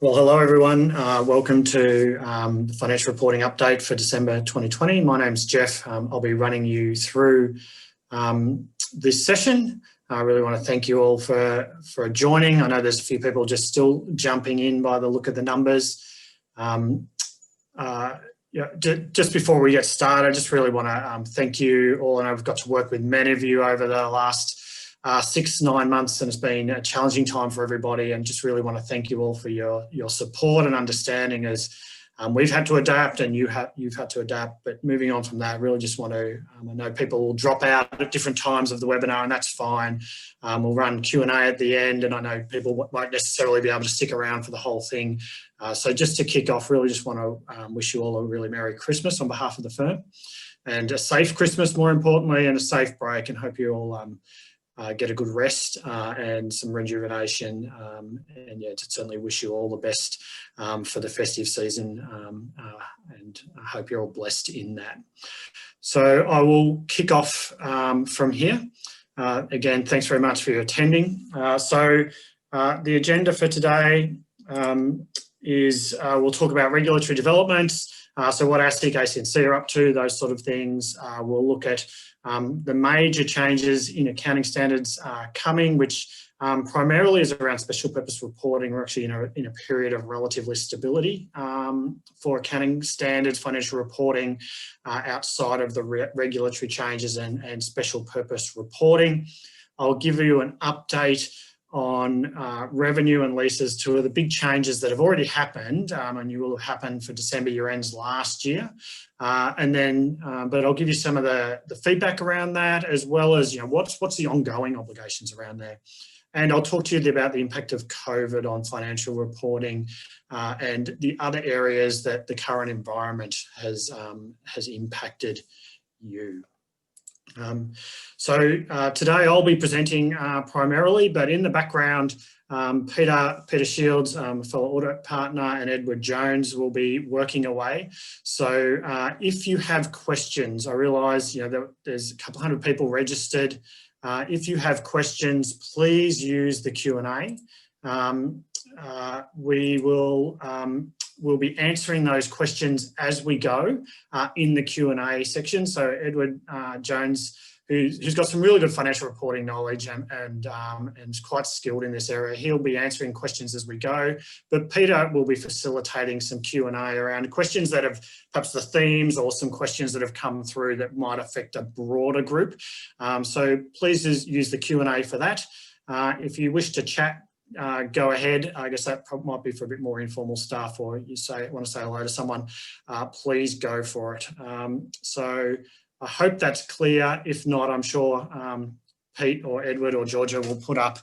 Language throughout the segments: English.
Well, hello everyone. Welcome to the financial reporting update for December 2020. My name's Jeff. I'll be running you through this session. I really want to thank you all for joining. I know there's a few people just still jumping in by the look of the numbers. Just before we get started, I just really want to thank you all. And I've got to work with many of you over the last 6-9 months, and it's been a challenging time for everybody, and just really want to thank you all for your support and understanding as we've had to adapt and you've had to adapt. But moving on from that, really just want to, I know people will drop out at different times of the webinar, and that's fine. We'll run Q&A at the end, and I know people won't necessarily be able to stick around for the whole thing. So just to kick off, really just want to wish you all a really Merry Christmas on behalf of the firm, and a safe Christmas more importantly, and a safe break, and hope you all get a good rest and some rejuvenation, and yeah, to certainly wish you all the best for the festive season, and I hope you're all blessed in that. So I will kick off from here. Again, thanks very much for your attending. The agenda for today is we'll talk about regulatory developments, so what ASIC, ACNC are up to, those sort of things. We'll look at the major changes in accounting standards coming, which primarily is around special purpose reporting. We're actually in a period of relatively stability for accounting standards, financial reporting outside of the regulatory changes and special purpose reporting. I'll give you an update on revenue and leases, two of the big changes that have already happened, and you will have happened for December year ends last year. But I'll give you some of the feedback around that, as well as what's the ongoing obligations around there. And I'll talk to you about the impact of COVID on financial reporting and the other areas that the current environment has impacted you. Today I'll be presenting primarily, but in the background, Peter Shields, a fellow audit partner, and Edward Jones will be working away. So if you have questions, I realise there's a couple hundred people registered. If you have questions, please use the Q&A. We'll be answering those questions as we go in the Q&A section. So Edward Jones, who's got some really good financial reporting knowledge and is quite skilled in this area, he'll be answering questions as we go. But Peter will be facilitating some Q&A around questions that have perhaps the themes, or some questions that have come through that might affect a broader group. So please use the Q&A for that. If you wish to chat, go ahead. I guess that might be for a bit more informal stuff, or you want to say hello to someone, please go for it. So I hope that's clear. If not, I'm sure Pete or Edward or Georgia will put up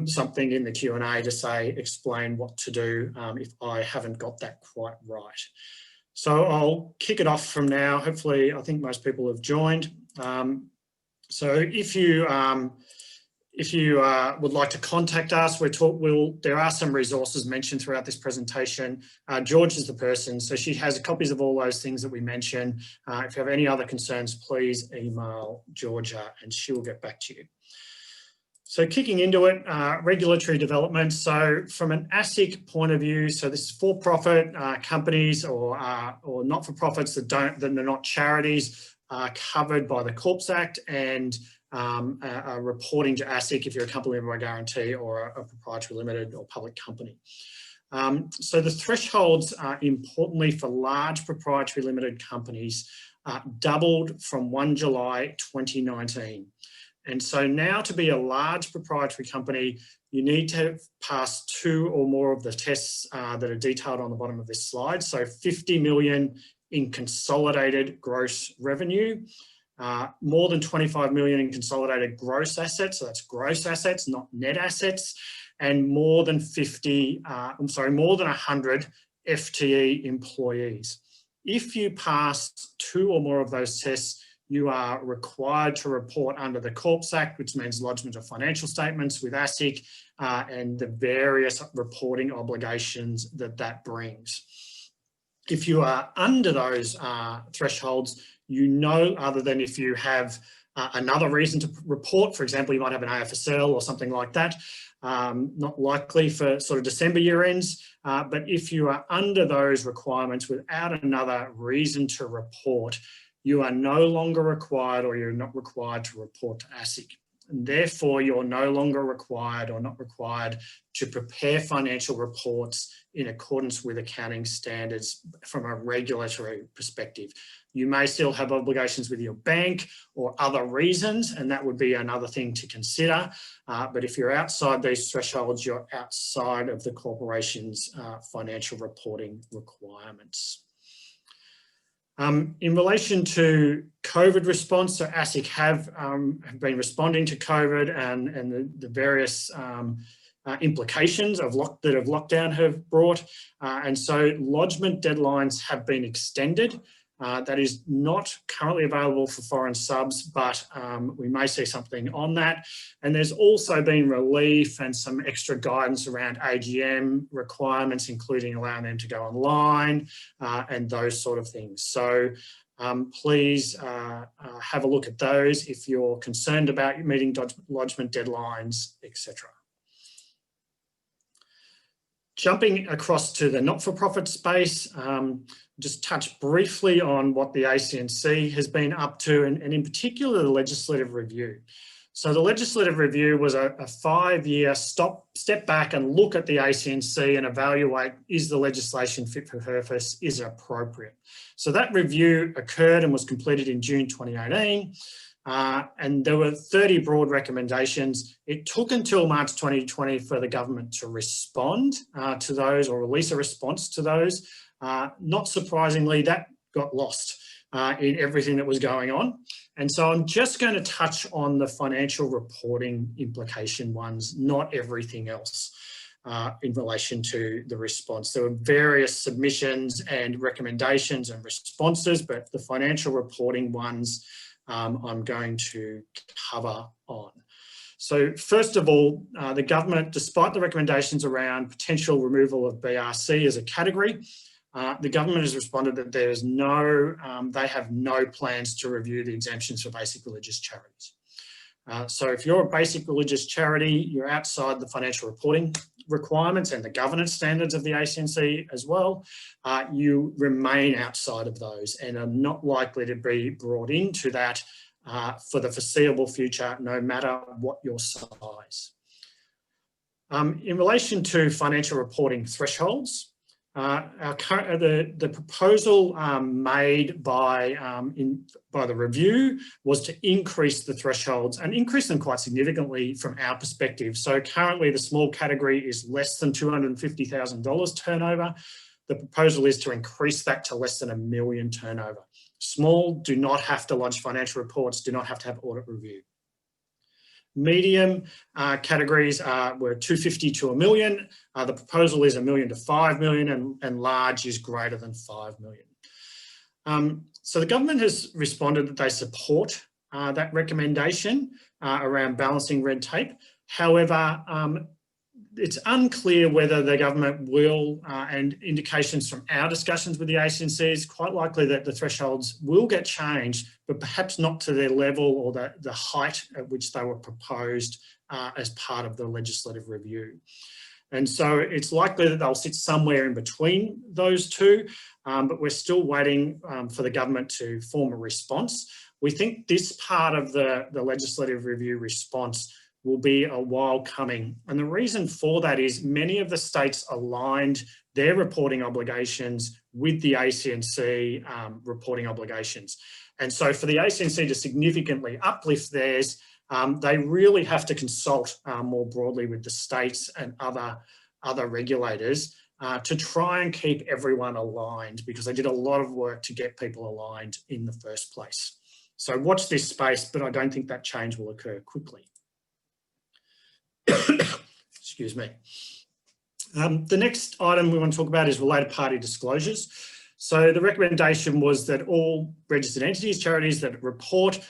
something in the Q&A to explain what to do if I haven't got that quite right. So I'll kick it off from now. Hopefully, I think most people have joined. So if you would like to contact us, there are some resources mentioned throughout this presentation. George is the person, so she has copies of all those things that we mentioned. If you have any other concerns, please email Georgia and she will get back to you. So kicking into it, regulatory development. So from an ASIC point of view, so this is for-profit companies or not-for-profits that are not charities, are covered by the Corps Act and reporting to ASIC if you're a company by guarantee or a proprietary limited or public company. So the thresholds, importantly for large proprietary limited companies, doubled from 1 July 2019. And so now to be a large proprietary company, you need to pass 2 or more of the tests that are detailed on the bottom of this slide. So 50 million in consolidated gross revenue, more than 25 million in consolidated gross assets, so that's gross assets, not net assets, and more than 100 FTE employees. If you pass 2 or more of those tests, you are required to report under the Corps Act, which means lodgement of financial statements with ASIC and the various reporting obligations that brings. If you are under those thresholds, other than if you have another reason to report, for example, you might have an AFSL or something like that, not likely for sort of December year ends, but if you are under those requirements without another reason to report, you are no longer required, or you're not required to report to ASIC. And therefore, you're no longer required or not required to prepare financial reports in accordance with accounting standards from a regulatory perspective. You may still have obligations with your bank or other reasons, and that would be another thing to consider. But if you're outside these thresholds, you're outside of the corporation's financial reporting requirements. In relation to COVID response, so ASIC have been responding to COVID and the various implications of that lockdown have brought. And so lodgement deadlines have been extended. That is not currently available for foreign subs, but we may see something on that. And there's also been relief and some extra guidance around AGM requirements, including allowing them to go online and those sort of things. So please have a look at those if you're concerned about meeting lodgement deadlines, etc. Jumping across to the not-for-profit space, just touch briefly on what the ACNC has been up to, and in particular, the legislative review. So the legislative review was a 5-year step back and look at the ACNC and evaluate, is the legislation fit for purpose, is it appropriate? So that review occurred and was completed in June 2018. And there were 30 broad recommendations. It took until March 2020 for the government to respond to those or release a response to those. Not surprisingly, that got lost in everything that was going on. And so I'm just going to touch on the financial reporting implication ones, not everything else in relation to the response. There were various submissions and recommendations and responses, but the financial reporting ones I'm going to cover on. So first of all, the government, despite the recommendations around potential removal of BRC as a category, the government has responded that there is they have no plans to review the exemptions for basic religious charities. So if you're a basic religious charity, you're outside the financial reporting requirements and the governance standards of the ACNC as well, you remain outside of those and are not likely to be brought into that for the foreseeable future, no matter what your size. In relation to financial reporting thresholds, the proposal made by the review was to increase the thresholds and increase them quite significantly from our perspective. So currently the small category is less than $250,000 turnover. The proposal is to increase that to less than $1 million turnover. Small do not have to lodge financial reports, do not have to have audit review. Medium categories were 250 to $1 million. The proposal is $1 million to $5 million, and large is greater than $5 million. So the government has responded that they support that recommendation around balancing red tape. However, it's unclear whether the government will, and indications from our discussions with the ACNC is quite likely that the thresholds will get changed, but perhaps not to their level or the height at which they were proposed as part of the legislative review. And so it's likely that they'll sit somewhere in between those two, but we're still waiting for the government to form a response. We think this part of the legislative review response will be a while coming. And the reason for that is many of the states aligned their reporting obligations with the ACNC reporting obligations. And so for the ACNC to significantly uplift theirs, they really have to consult more broadly with the states and other regulators to try and keep everyone aligned, because they did a lot of work to get people aligned in the first place. So watch this space, but I don't think that change will occur quickly. Excuse me. The next item we want to talk about is related party disclosures. So the recommendation was that all registered entities, charities that report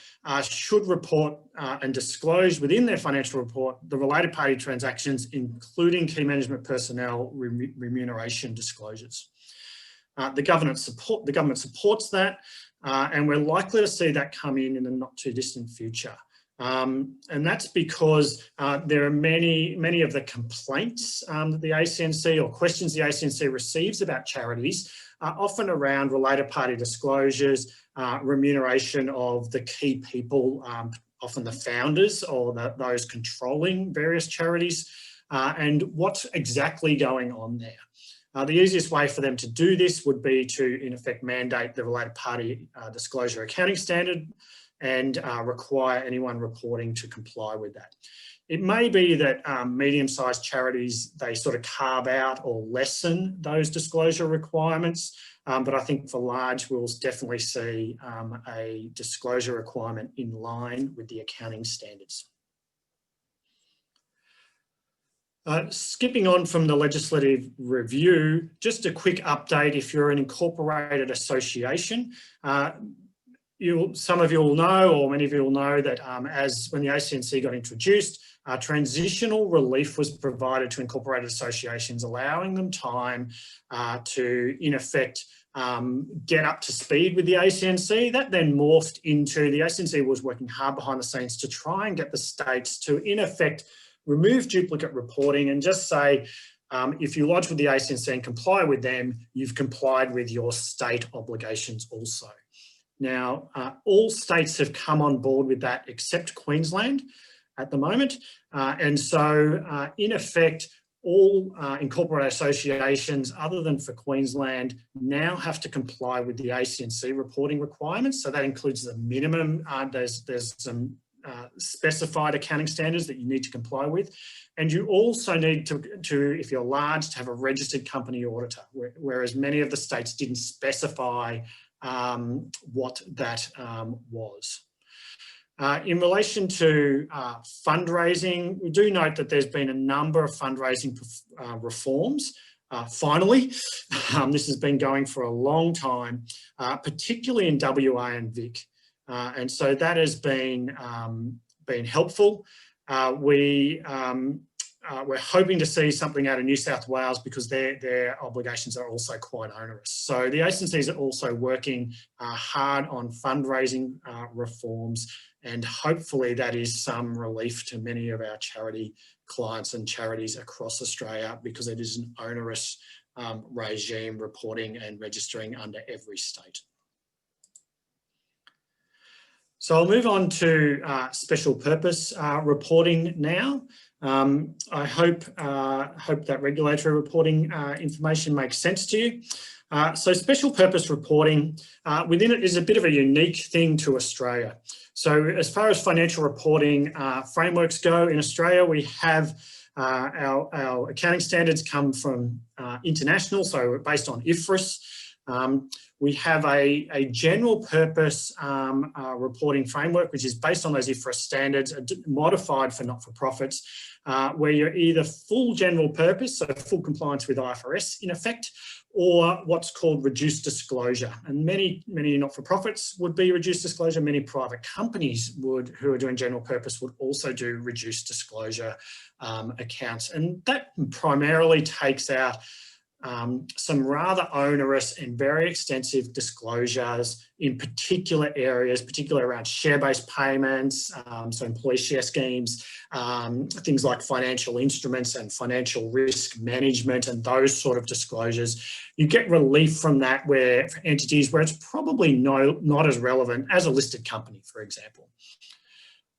should report and disclose within their financial report the related party transactions, including key management personnel remuneration disclosures. The government supports that, and we're likely to see that come in the not too distant future. And that's because there are many of the complaints that the ACNC or questions the ACNC receives about charities are often around related party disclosures, remuneration of the key people, often the founders or those controlling various charities, and what's exactly going on there. The easiest way for them to do this would be to, in effect, mandate the related party disclosure accounting standard and require anyone reporting to comply with that. It may be that medium-sized charities, they sort of carve out or lessen those disclosure requirements, but I think for large, we'll definitely see a disclosure requirement in line with the accounting standards. Skipping on from the legislative review, just a quick update. If you're an incorporated association, some of you will know, or many of you will know, that when the ACNC got introduced, transitional relief was provided to incorporated associations, allowing them time to, in effect, get up to speed with the ACNC. That then morphed into the ACNC was working hard behind the scenes to try and get the states to, in effect, remove duplicate reporting and just say, if you lodge with the ACNC and comply with them, you've complied with your state obligations also. Now, all states have come on board with that except Queensland at the moment. And so, in effect, all incorporated associations other than for Queensland now have to comply with the ACNC reporting requirements. So that includes the minimum, there's some specified accounting standards that you need to comply with. And you also need to, if you're large, to have a registered company auditor, whereas many of the states didn't specify what that was. In relation to fundraising, we do note that there's been a number of fundraising reforms. Finally, this has been going for a long time, particularly in WA and Vic. And so that has been helpful. We're hoping to see something out of New South Wales because their obligations are also quite onerous. So the ACNCs are also working hard on fundraising reforms, and hopefully that is some relief to many of our charity clients and charities across Australia, because it is an onerous regime reporting and registering under every state. So I'll move on to special purpose reporting now. I hope that regulatory reporting information makes sense to you. So special purpose reporting within it is a bit of a unique thing to Australia. So as far as financial reporting frameworks go in Australia, we have our accounting standards come from international, so based on IFRS. We have a general purpose reporting framework, which is based on those IFRS standards, modified for not-for-profits, where you're either full general purpose, so full compliance with IFRS in effect, or what's called reduced disclosure. And many not-for-profits would be reduced disclosure. Many private companies who are doing general purpose would also do reduced disclosure accounts. And that primarily takes out some rather onerous and very extensive disclosures in particular areas, particularly around share-based payments, so employee share schemes, things like financial instruments and financial risk management and those sort of disclosures. You get relief from that for entities where it's probably not as relevant as a listed company, for example.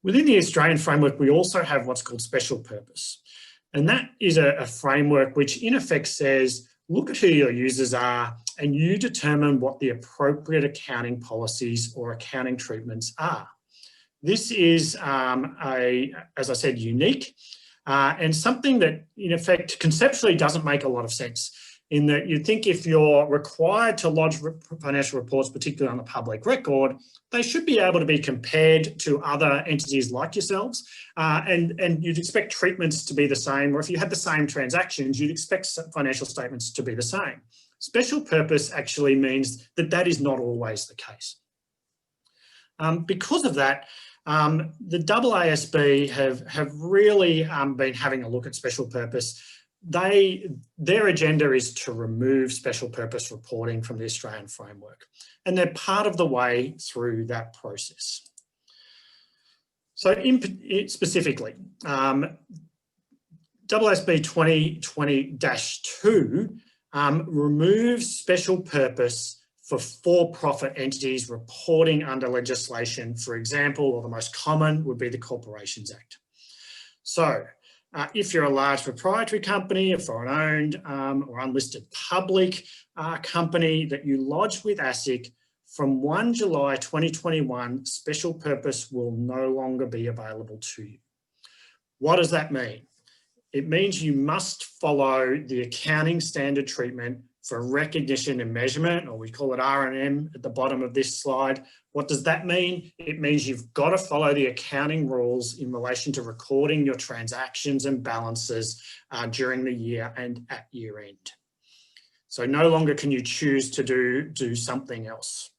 Within the Australian framework, we also have what's called special purpose. And that is a framework which in effect says, look at who your users are and you determine what the appropriate accounting policies or accounting treatments are. This is, as I said, unique and something that in effect conceptually doesn't make a lot of sense, in that you think if you're required to lodge financial reports, particularly on the public record, they should be able to be compared to other entities like yourselves, and you'd expect treatments to be the same, or if you had the same transactions, you'd expect financial statements to be the same. Special purpose actually means that that is not always the case. Because of that, the AASB have really been having a look at special purpose. Their agenda is to remove special purpose reporting from the Australian framework, and they're part of the way through that process. So specifically, AASB 2020-2 removes special purpose for for-profit entities reporting under legislation, for example, or the most common would be the Corporations Act. So if you're a large proprietary company, a foreign-owned or unlisted public company that you lodge with ASIC, from 1 July 2021, special purpose will no longer be available to you. What does that mean? It means you must follow the accounting standard treatment for recognition and measurement, or we call it R&M at the bottom of this slide. What does that mean? It means you've got to follow the accounting rules in relation to recording your transactions and balances during the year and at year end. So no longer can you choose to do something else.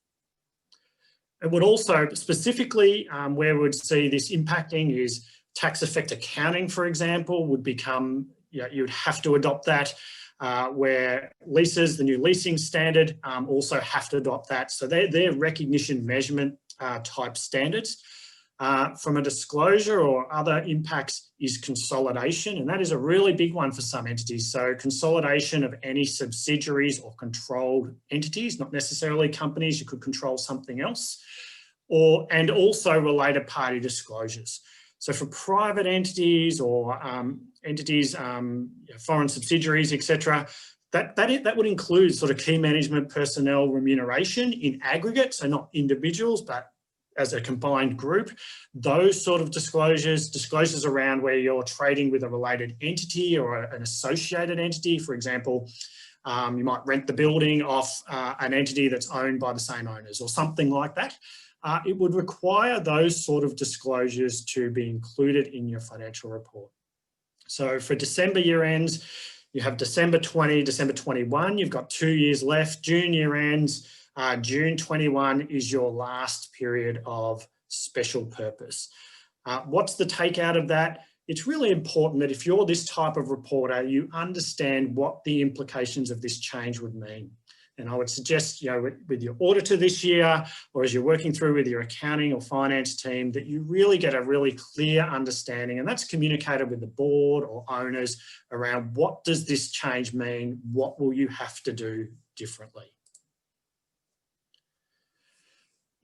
It would also specifically where we would see this impacting is tax effect accounting, for example, would become, you would have to adopt that, where leases, the new leasing standard, also have to adopt that. So they're recognition measurement type standards. From a disclosure or other impacts is consolidation, and that is a really big one for some entities. So consolidation of any subsidiaries or controlled entities, not necessarily companies, you could control something else, and also related party disclosures. So for private entities or entities, foreign subsidiaries, etc., that would include sort of key management personnel remuneration in aggregate, so not individuals, but as a combined group. Those sort of disclosures around where you're trading with a related entity or an associated entity. For example, you might rent the building off an entity that's owned by the same owners or something like that. It would require those sort of disclosures to be included in your financial report. So for December year ends, you have December 20, December 21, you've got 2 years left. June year ends, June 21 is your last period of special purpose. What's the take out of that? It's really important that if you're this type of reporter, you understand what the implications of this change would mean. And I would suggest, with your auditor this year, or as you're working through with your accounting or finance team, that you really get a really clear understanding, and that's communicated with the board or owners around what does this change mean? What will you have to do differently?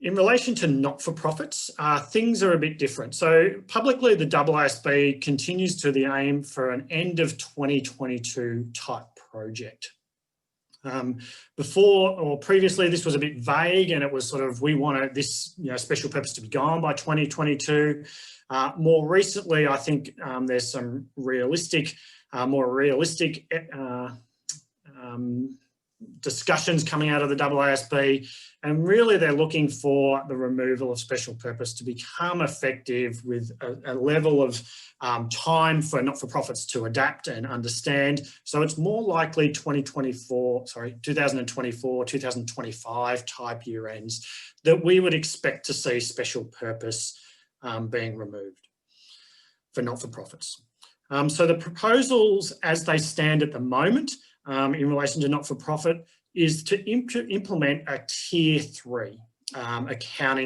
In relation to not-for-profits, things are a bit different. So publicly, the AASB continues to the aim for an end of 2022 type project. Before or previously, this was a bit vague, and it was sort of, we want this special purpose to be gone by 2022. More recently, I think there's some more realistic discussions coming out of the AASB, and really they're looking for the removal of special purpose to become effective with a level of time for not-for-profits to adapt and understand. So it's more likely 2024, 2025 type year ends that we would expect to see special purpose being removed for not-for-profits. So the proposals as they stand at the moment in relation to not-for-profit is to implement a tier 3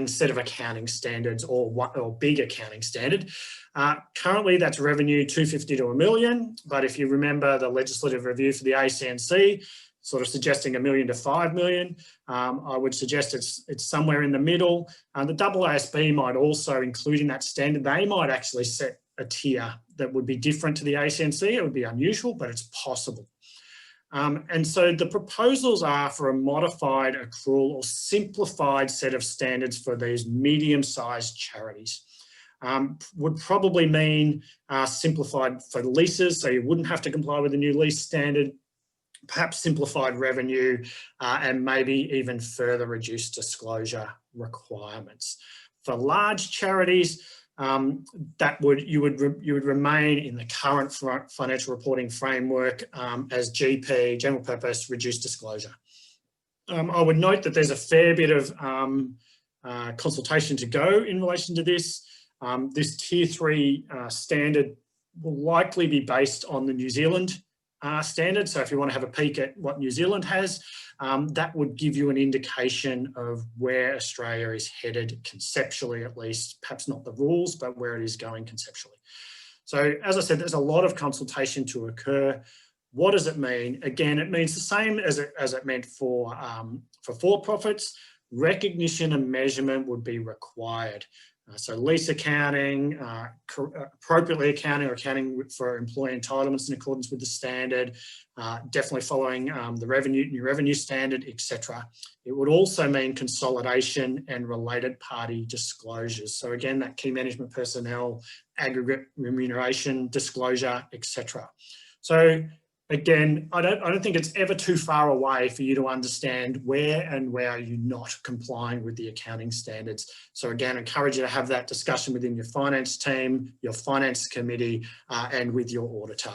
set of accounting standards, or big accounting standard. Currently that's revenue 250 to $1 million, but if you remember the legislative review for the ACNC, sort of suggesting $1 million to $5 million, I would suggest it's somewhere in the middle. The AASB might also include in that standard, they might actually set a tier that would be different to the ACNC. It would be unusual, but it's possible. And so the proposals are for a modified accrual or simplified set of standards for these medium-sized charities. Would probably mean simplified for leases, so you wouldn't have to comply with the new lease standard, perhaps simplified revenue, and maybe even further reduced disclosure requirements. For large charities, you would remain in the current financial reporting framework as GP, general purpose, reduced disclosure. I would note that there's a fair bit of consultation to go in relation to this. This tier 3 standard will likely be based on the New Zealand standard. So if you want to have a peek at what New Zealand has, that would give you an indication of where Australia is headed conceptually, at least, perhaps not the rules, but where it is going conceptually. So as I said, there's a lot of consultation to occur. What does it mean? Again, it means the same as it meant for for-profits. Recognition and measurement would be required. So lease accounting, appropriately accounting or accounting for employee entitlements in accordance with the standard, definitely following the new revenue standard, etc. It would also mean consolidation and related party disclosures. So again, that key management personnel, aggregate remuneration disclosure, etc. So again, I don't think it's ever too far away for you to understand where are you not complying with the accounting standards. So again, I encourage you to have that discussion within your finance team, your finance committee, and with your auditor.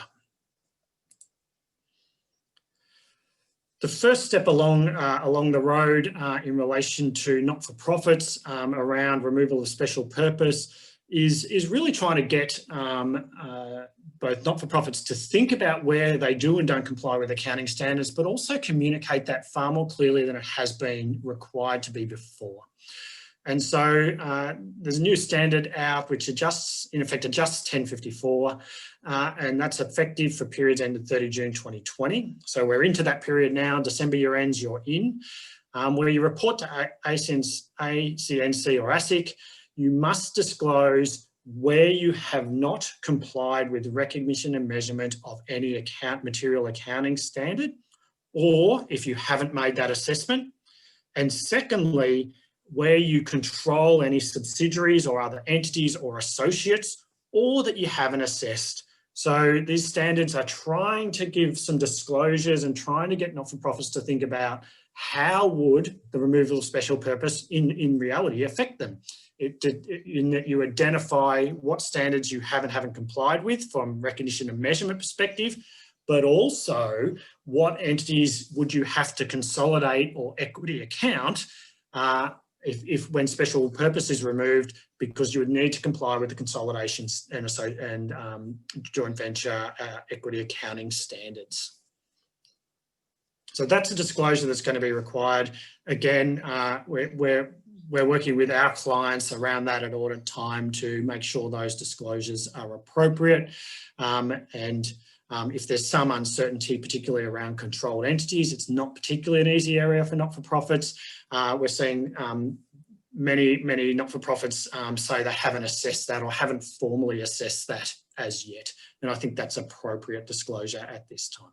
The first step along the road in relation to not-for-profits around removal of special purpose is really trying to get both not-for-profits to think about where they do and don't comply with accounting standards, but also communicate that far more clearly than it has been required to be before. And so there's a new standard out which adjusts 1054, and that's effective for periods ended 30 June 2020. So we're into that period now. December year ends, you're in. Where you report to ACNC or ASIC, you must disclose where you have not complied with recognition and measurement of any material accounting standard, or if you haven't made that assessment. And secondly, where you control any subsidiaries or other entities or associates, or that you haven't assessed. So these standards are trying to give some disclosures and trying to get not-for-profits to think about how would the removal of special purpose in reality affect them. In that you identify what standards you haven't complied with from recognition and measurement perspective, but also what entities would you have to consolidate or equity account if when special purpose is removed, because you would need to comply with the consolidations and joint venture equity accounting standards. So that's a disclosure that's going to be required. Again, we're working with our clients around that at audit time to make sure those disclosures are appropriate. If there's some uncertainty, particularly around controlled entities, it's not particularly an easy area for not-for-profits. We're seeing many not-for-profits say they haven't assessed that or haven't formally assessed that as yet. And I think that's appropriate disclosure at this time.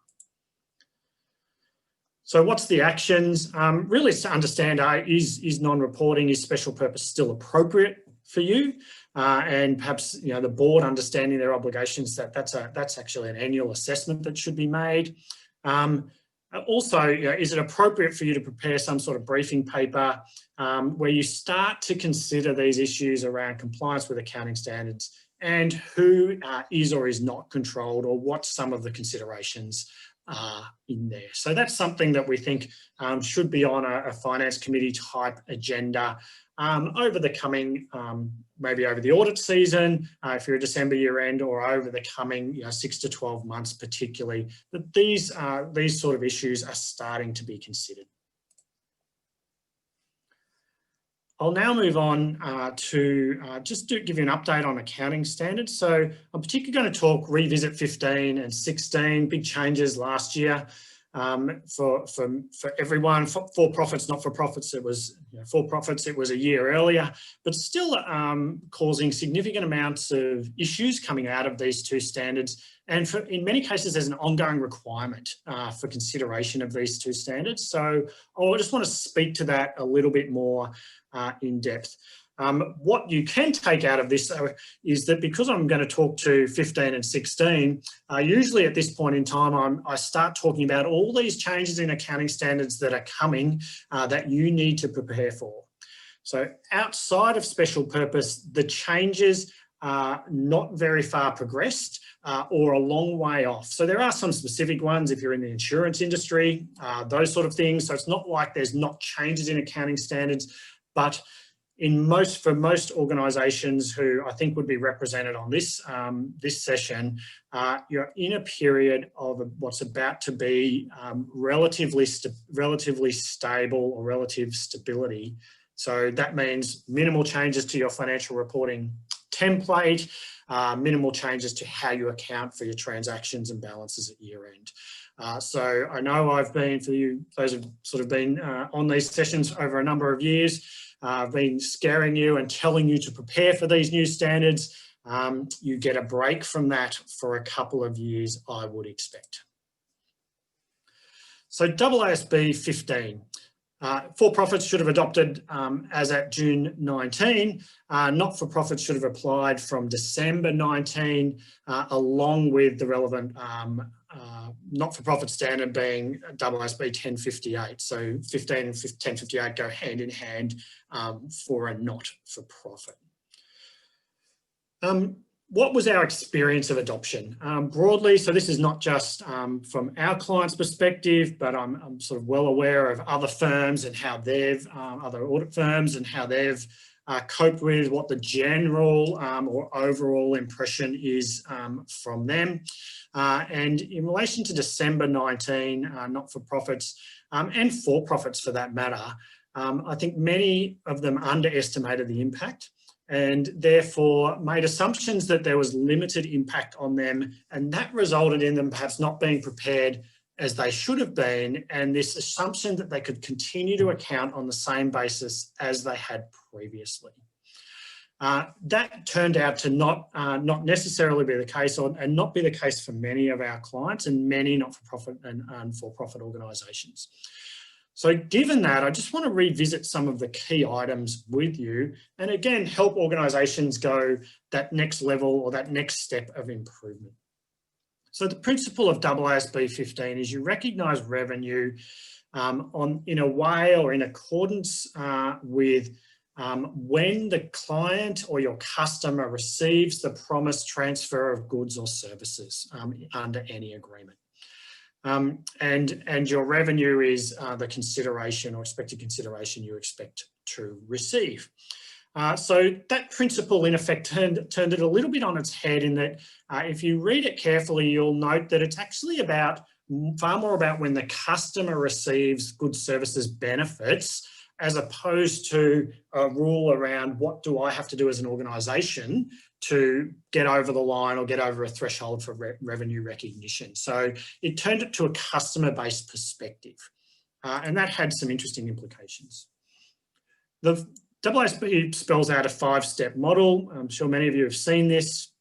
So what's the actions? Really it's to understand, is non-reporting, is special purpose still appropriate for you? And perhaps the board understanding their obligations, that's actually an annual assessment that should be made. Also, is it appropriate for you to prepare some sort of briefing paper where you start to consider these issues around compliance with accounting standards and who is or is not controlled, or what some of the considerations are in there. So that's something that we think should be on a finance committee type agenda over the coming, maybe over the audit season, if you're a December year end, or over the coming 6 to 12 months particularly, that these sort of issues are starting to be considered. I'll now move on to just to give you an update on accounting standards. So I'm particularly going to revisit 15 and 16, big changes last year for everyone. For profits, not for profits, it was for profits, it was a year earlier, but still causing significant amounts of issues coming out of these two standards. And in many cases, there's an ongoing requirement for consideration of these two standards. So I just want to speak to that a little bit more in depth. What you can take out of this is that because I'm going to talk to 15 and 16, usually at this point in time, I start talking about all these changes in accounting standards that are coming that you need to prepare for. So outside of special purpose, the changes are not very far progressed or a long way off. So there are some specific ones if you're in the insurance industry, those sort of things. So it's not like there's not changes in accounting standards, but for most organisations who I think would be represented on this this session, you're in a period of what's about to be relatively stable or relative stability. So that means minimal changes to your financial reporting template, minimal changes to how you account for your transactions and balances at year end. So I know I've been, for you, those who've sort of been on these sessions over a number of years, I've been scaring you and telling you to prepare for these new standards. You get a break from that for a couple of years, I would expect. So AASB 15. For-profits should have adopted as at June 19. Not-for-profits should have applied from December 19, along with the relevant not-for-profit standard being AASB 1058. So 15 and 1058 go hand in hand for a not-for-profit. What was our experience of adoption? Broadly, so this is not just from our clients' perspective, but I'm sort of well aware of other firms and how they've, other audit firms and how they've coped with what the general or overall impression is from them. And in relation to December 19, not-for-profits and for-profits for that matter, I think many of them underestimated the impact and therefore made assumptions that there was limited impact on them, and that resulted in them perhaps not being prepared as they should have been, and this assumption that they could continue to account on the same basis as they had previously. That turned out to not necessarily be the case, and not be the case for many of our clients and many not-for-profit and for-profit organisations. So given that, I just want to revisit some of the key items with you and again, help organisations go that next level or that next step of improvement. So the principle of AASB 15 is you recognise revenue in a way or in accordance with when the client or your customer receives the promised transfer of goods or services under any agreement. And your revenue is the consideration or expected consideration you expect to receive. So that principle in effect turned it a little bit on its head in that if you read it carefully, you'll note that it's actually far more about when the customer receives goods, services, benefits, as opposed to a rule around what do I have to do as an organisation to get over the line or get over a threshold for revenue recognition. So it turned it to a customer-based perspective, and that had some interesting implications. The AASB spells out a 5-step model. I'm sure many of you have seen this.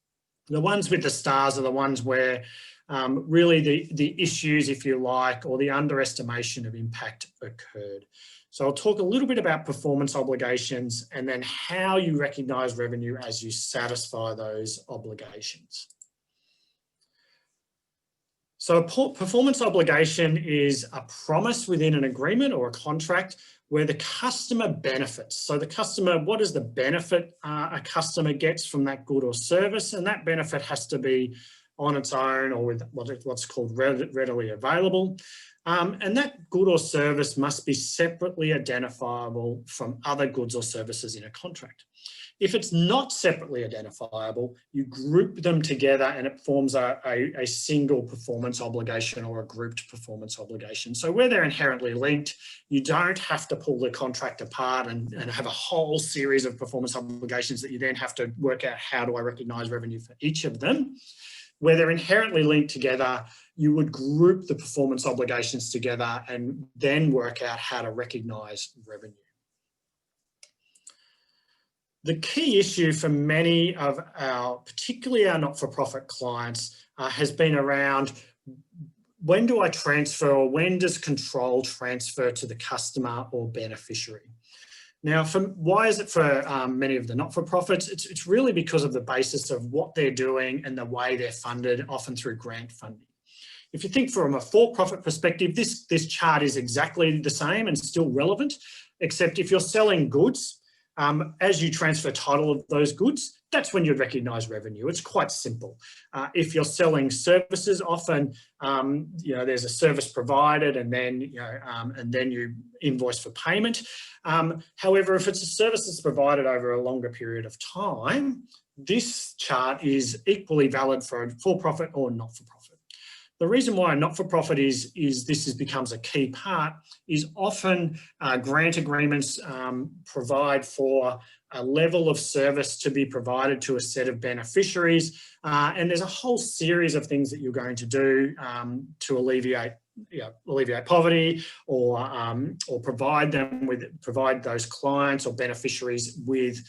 The ones with the stars are the ones where really the issues, if you like, or the underestimation of impact occurred. So I'll talk a little bit about performance obligations and then how you recognise revenue as you satisfy those obligations. So a performance obligation is a promise within an agreement or a contract where the customer benefits. So the customer, what is the benefit a customer gets from that good or service? And that benefit has to be on its own or with what's called readily available. And that good or service must be separately identifiable from other goods or services in a contract. If it's not separately identifiable, you group them together and it forms a single performance obligation or a grouped performance obligation. So where they're inherently linked, you don't have to pull the contract apart and have a whole series of performance obligations that you then have to work out how do I recognise revenue for each of them. Where they're inherently linked together, you would group the performance obligations together and then work out how to recognise revenue. The key issue for many of particularly our not-for-profit clients, has been around when do I transfer or when does control transfer to the customer or beneficiary? Now, why is it for many of the not-for-profits? It's really because of the basis of what they're doing and the way they're funded, often through grant funding. If you think from a for-profit perspective, this chart is exactly the same and still relevant, except if you're selling goods, as you transfer title of those goods, that's when you'd recognise revenue. It's quite simple. If you're selling services, often there's a service provided, and then you invoice for payment. However, if it's a service that's provided over a longer period of time, this chart is equally valid for a for-profit or not-for-profit. The reason why a not-for-profit becomes a key part is often grant agreements provide for a level of service to be provided to a set of beneficiaries, and there's a whole series of things that you're going to do to alleviate poverty, or provide those clients or beneficiaries with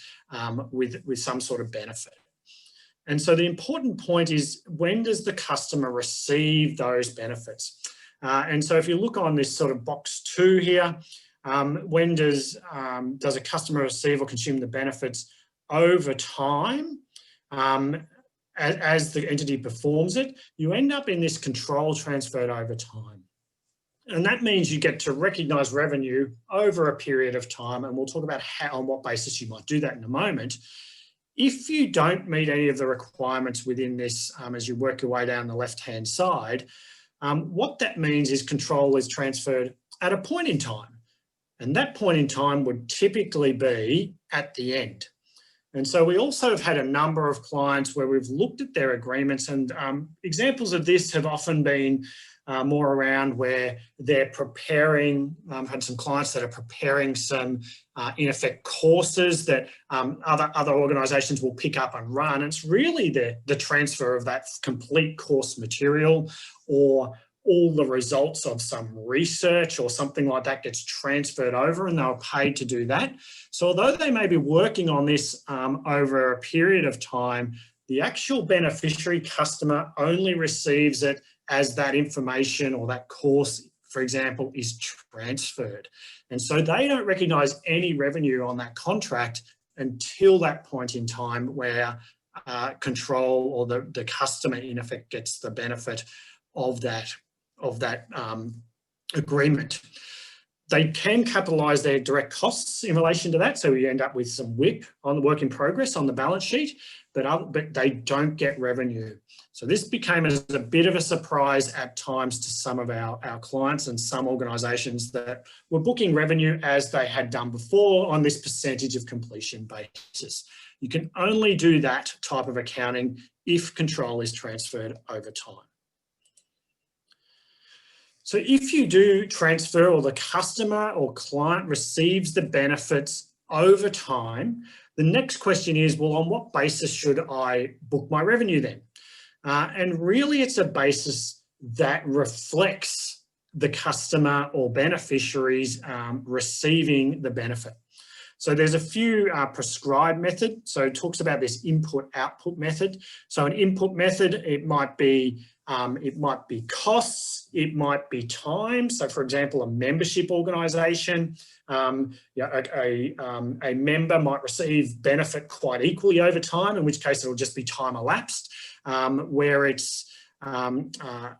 some sort of benefit. And so the important point is, when does the customer receive those benefits? And so if you look on this sort of box 2 here, when does a customer receive or consume the benefits? Over time, as the entity performs it, you end up in this control transferred over time. And that means you get to recognise revenue over a period of time, and we'll talk about on what basis you might do that in a moment. If you don't meet any of the requirements within this, as you work your way down the left-hand side, what that means is control is transferred at a point in time. And that point in time would typically be at the end. And so we also have had a number of clients where we've looked at their agreements, and examples of this have often been more around where they're preparing. I've had some clients that are preparing some, in effect, courses that other organisations will pick up and run. And it's really the transfer of that complete course material, or all the results of some research or something like that gets transferred over, and they were paid to do that. So although they may be working on this over a period of time, the actual beneficiary customer only receives it as that information or that course, for example, is transferred. And so they don't recognise any revenue on that contract until that point in time where control, or the customer in effect, gets the benefit of that agreement. They can capitalise their direct costs in relation to that, so we end up with some WIP on the work in progress on the balance sheet, but they don't get revenue. So this became a bit of a surprise at times to some of our clients and some organisations that were booking revenue as they had done before on this percentage of completion basis. You can only do that type of accounting if control is transferred over time. So if you do transfer, or the customer or client receives the benefits over time, the next question is, well, on what basis should I book my revenue then? And really it's a basis that reflects the customer or beneficiaries receiving the benefit. So there's a few prescribed methods. So it talks about this input-output method. So an input method, it might be costs, it might be time. So for example, a membership organisation, a member might receive benefit quite equally over time, in which case it'll just be time elapsed, where it's another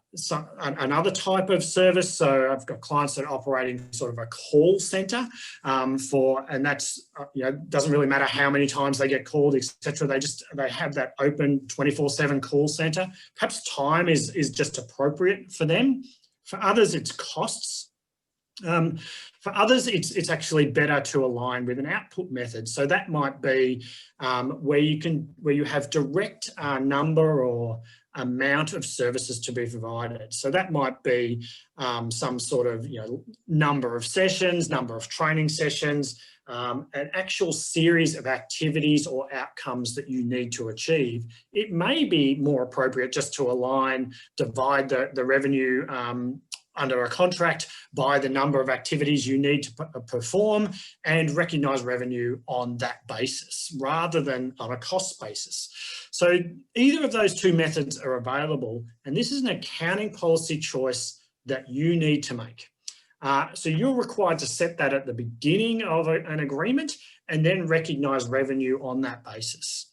type of service. So I've got clients that are operating sort of a call centre and that's, doesn't really matter how many times they get called, etc. They have that open 24/7 call centre. Perhaps time is just appropriate for them. For others, it's costs. For others, it's actually better to align with an output method. So that might be where you have direct number or amount of services to be provided. So that might be some sort of number of sessions, number of training sessions, an actual series of activities or outcomes that you need to achieve. It may be more appropriate just to divide the revenue under a contract by the number of activities you need to perform, and recognise revenue on that basis rather than on a cost basis. So either of those two methods are available, and this is an accounting policy choice that you need to make. So you're required to set that at the beginning of an agreement and then recognise revenue on that basis.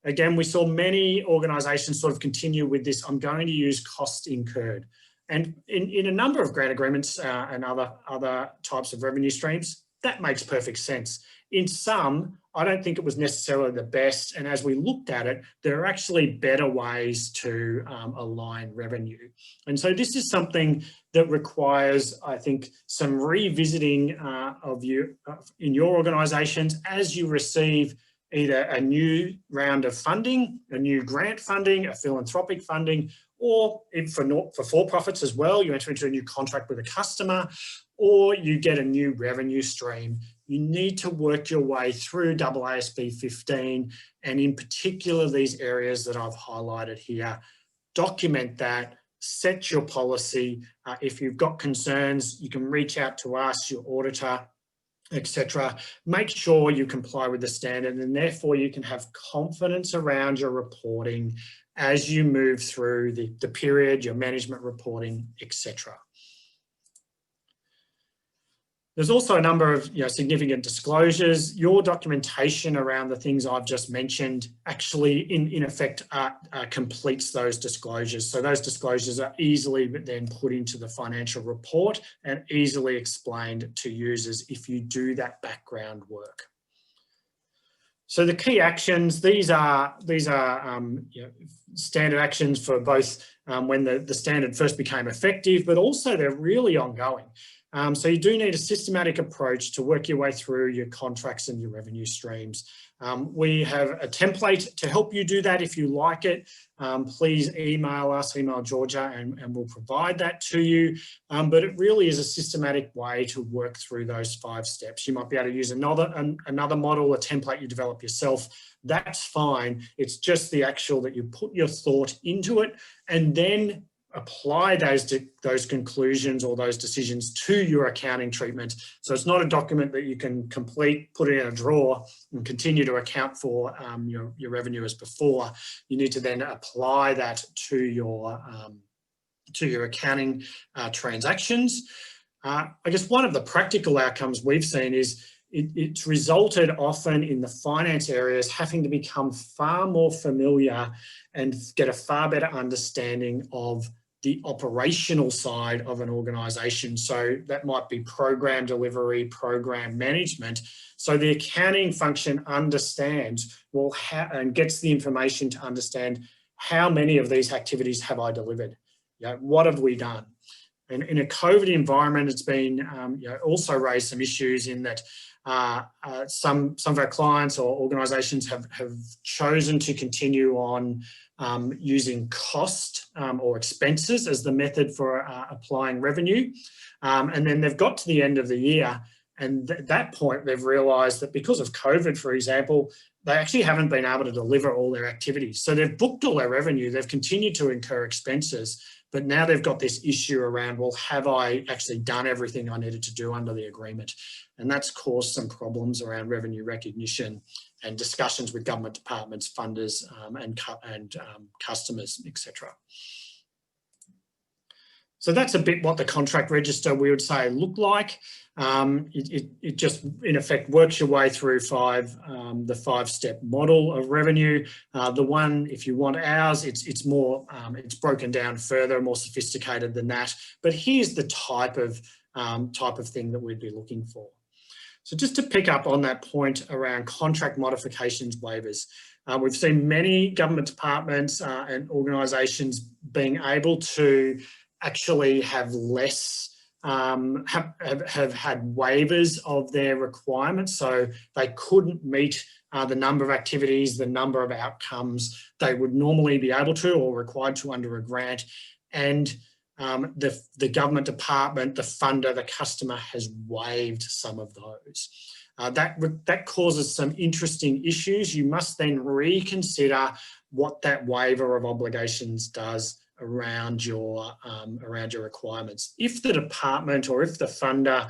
Again, we saw many organisations sort of continue with this, I'm going to use cost incurred. And in a number of grant agreements and other types of revenue streams, that makes perfect sense. In some, I don't think it was necessarily the best. And as we looked at it, there are actually better ways to align revenue. And so this is something that requires, I think, some revisiting of you in your organisations as you receive either a new round of funding, a new grant funding, a philanthropic funding, or for for-profits as well, you enter into a new contract with a customer, or you get a new revenue stream. You need to work your way through AASB 15, and in particular, these areas that I've highlighted here. Document that, set your policy. If you've got concerns, you can reach out to us, your auditor, etc. Make sure you comply with the standard, and therefore you can have confidence around your reporting as you move through the period, your management reporting, etc. There's also a number of significant disclosures. Your documentation around the things I've just mentioned actually, in effect, completes those disclosures. So those disclosures are easily then put into the financial report and easily explained to users if you do that background work. So the key actions, these are standard actions for both when the standard first became effective, but also they're really ongoing. So you do need a systematic approach to work your way through your contracts and your revenue streams. We have a template to help you do that if you like it. Please email us, email Georgia, and we'll provide that to you. But it really is a systematic way to work through those 5 steps. You might be able to use another model, a template you develop yourself. That's fine. It's just the actual that you put your thought into it and then apply those conclusions or those decisions to your accounting treatment. So it's not a document that you can complete, put it in a drawer and continue to account for your revenue as before. You need to then apply that to your accounting transactions. I guess one of the practical outcomes we've seen is it's resulted often in the finance areas having to become far more familiar and get a far better understanding of the operational side of an organisation. So that might be program delivery, program management. So the accounting function understands, well, and gets the information to understand how many of these activities have I delivered? What have we done? And in a COVID environment, it's been also raised some issues in that some of our clients or organisations have chosen to continue on using cost or expenses as the method for applying revenue. And then they've got to the end of the year, and at that point they've realised that because of COVID, for example, they actually haven't been able to deliver all their activities. So they've booked all their revenue, they've continued to incur expenses, but now they've got this issue around, well, have I actually done everything I needed to do under the agreement? And that's caused some problems around revenue recognition and discussions with government departments, funders, and customers, etc. So that's a bit what the contract register, we would say, look like. It just, in effect, works your way through the 5-step model of revenue. The one, if you want ours, it's more, it's broken down further, more sophisticated than that. But here's the type of thing that we'd be looking for. So just to pick up on that point around contract modifications waivers, we've seen many government departments and organisations being able to actually have less, have had waivers of their requirements. So they couldn't meet the number of activities, the number of outcomes they would normally be able to or required to under a grant. And the government department, the funder, the customer has waived some of those. That causes some interesting issues. You must then reconsider what that waiver of obligations does around your requirements. If the department or if the funder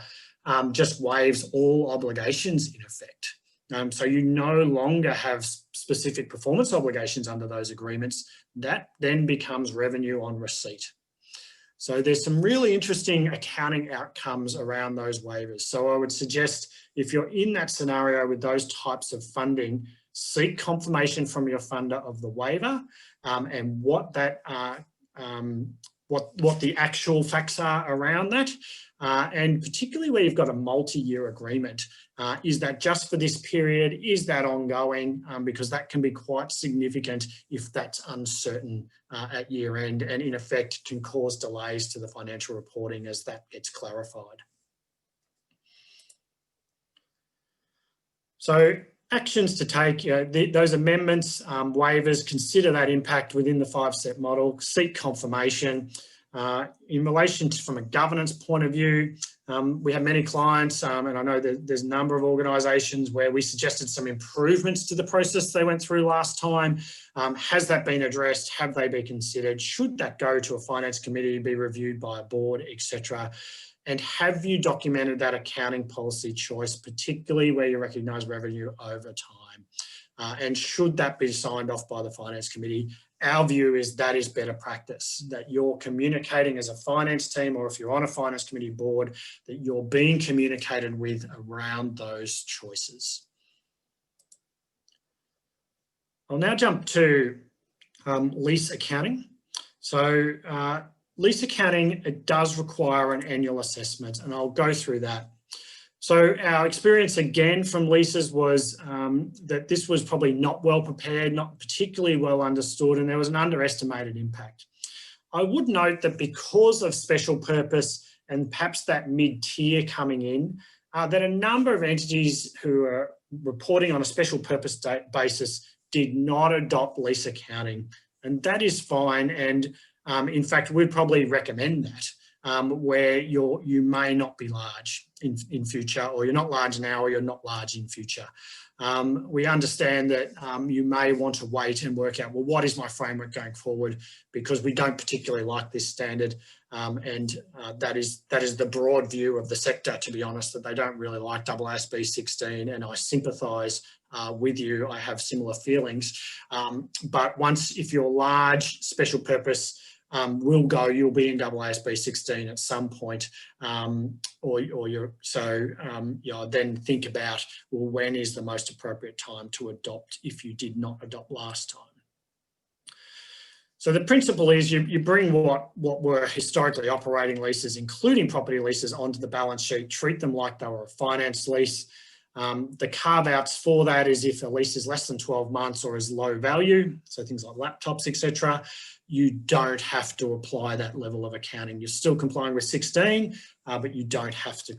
just waives all obligations in effect, so you no longer have specific performance obligations under those agreements, that then becomes revenue on receipt. So there's some really interesting accounting outcomes around those waivers. So I would suggest if you're in that scenario with those types of funding, seek confirmation from your funder of the waiver and what that what the actual facts are around that. And particularly where you've got a multi-year agreement. Is that just for this period? Is that ongoing? Because that can be quite significant if that's uncertain at year end, and in effect can cause delays to the financial reporting as that gets clarified. So actions to take, those amendments, waivers, consider that impact within the 5-step model, seek confirmation. In relation to, from a governance point of view, we have many clients, and I know that there's a number of organisations where we suggested some improvements to the process they went through last time. Has that been addressed? Have they been considered? Should that go to a finance committee, be reviewed by a board, etc.? And have you documented that accounting policy choice, particularly where you recognise revenue over time? And should that be signed off by the finance committee? Our view is that is better practice, that you're communicating as a finance team, or if you're on a finance committee board, that you're being communicated with around those choices. I'll now jump to lease accounting. So lease accounting, it does require an annual assessment, and I'll go through that. So our experience again from leases was that this was probably not well prepared, not particularly well understood, and there was an underestimated impact. I would note that because of special purpose and perhaps that mid-tier coming in, that a number of entities who are reporting on a special purpose basis did not adopt lease accounting, and that is fine. And in fact, we'd probably recommend that. Where you may not be large in future, or you're not large now, or you're not large in future. We understand that you may want to wait and work out, well, what is my framework going forward? Because we don't particularly like this standard, and that is the broad view of the sector, to be honest, that they don't really like AASB 16, and I sympathise with you. I have similar feelings, but if you're large, special purpose, you'll be in AASB 16 at some point, then think about, well, when is the most appropriate time to adopt if you did not adopt last time? So the principle is you bring what were historically operating leases, including property leases, onto the balance sheet, treat them like they were a finance lease. The carve-outs for that is if a lease is less than 12 months or is low value, so things like laptops, etc., you don't have to apply that level of accounting. You're still complying with 16, but you don't have to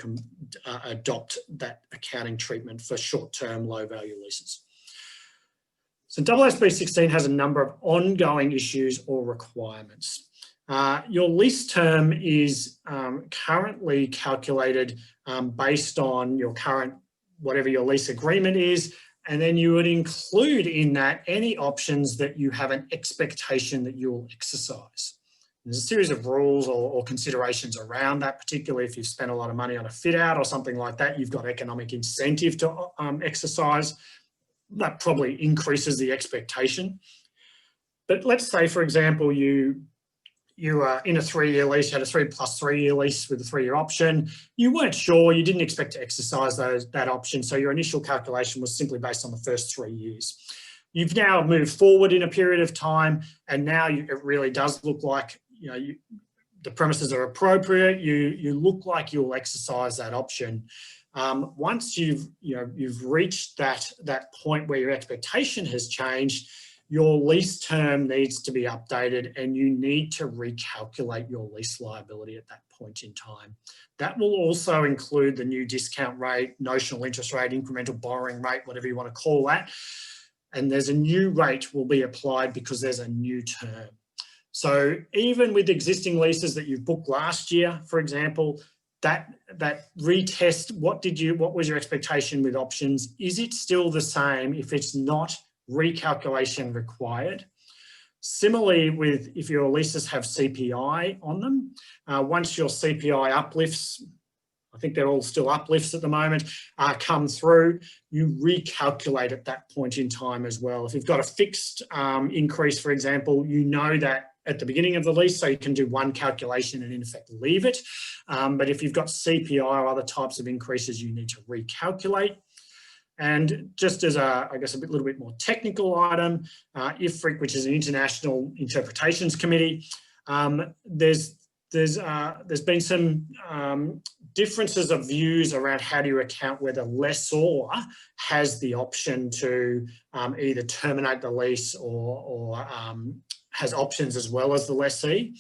adopt that accounting treatment for short-term, low-value leases. So AASB 16 has a number of ongoing issues or requirements. Your lease term is currently calculated based on your current, whatever your lease agreement is, and then you would include in that any options that you have an expectation that you will exercise. There's a series of rules or considerations around that, particularly if you've spent a lot of money on a fit out or something like that, you've got economic incentive to exercise. That probably increases the expectation. But let's say, for example, you are in a 3-year lease, you had a 3+3 year lease with a 3-year option. You weren't sure, you didn't expect to exercise that option. So your initial calculation was simply based on the first 3 years. You've now moved forward in a period of time, and now it really does look like, the premises are appropriate. You look like you'll exercise that option. Once you've reached that point where your expectation has changed, your lease term needs to be updated, and you need to recalculate your lease liability at that point in time. That will also include the new discount rate, notional interest rate, incremental borrowing rate, whatever you want to call that. And there's a new rate will be applied because there's a new term. So even with existing leases that you've booked last year, for example, that retest, what was your expectation with options? Is it still the same if it's not recalculation required? Similarly, if your leases have CPI on them, once your CPI uplifts, I think they're all still uplifts at the moment, come through, you recalculate at that point in time as well. If you've got a fixed increase, for example, you know that at the beginning of the lease, so you can do one calculation and in effect leave it. But if you've got CPI or other types of increases, you need to recalculate. And just as a little bit more technical item, IFRIC, which is an International Interpretations Committee, There's been some differences of views around how do you account where the lessor has the option to either terminate the lease or has options as well as the lessee.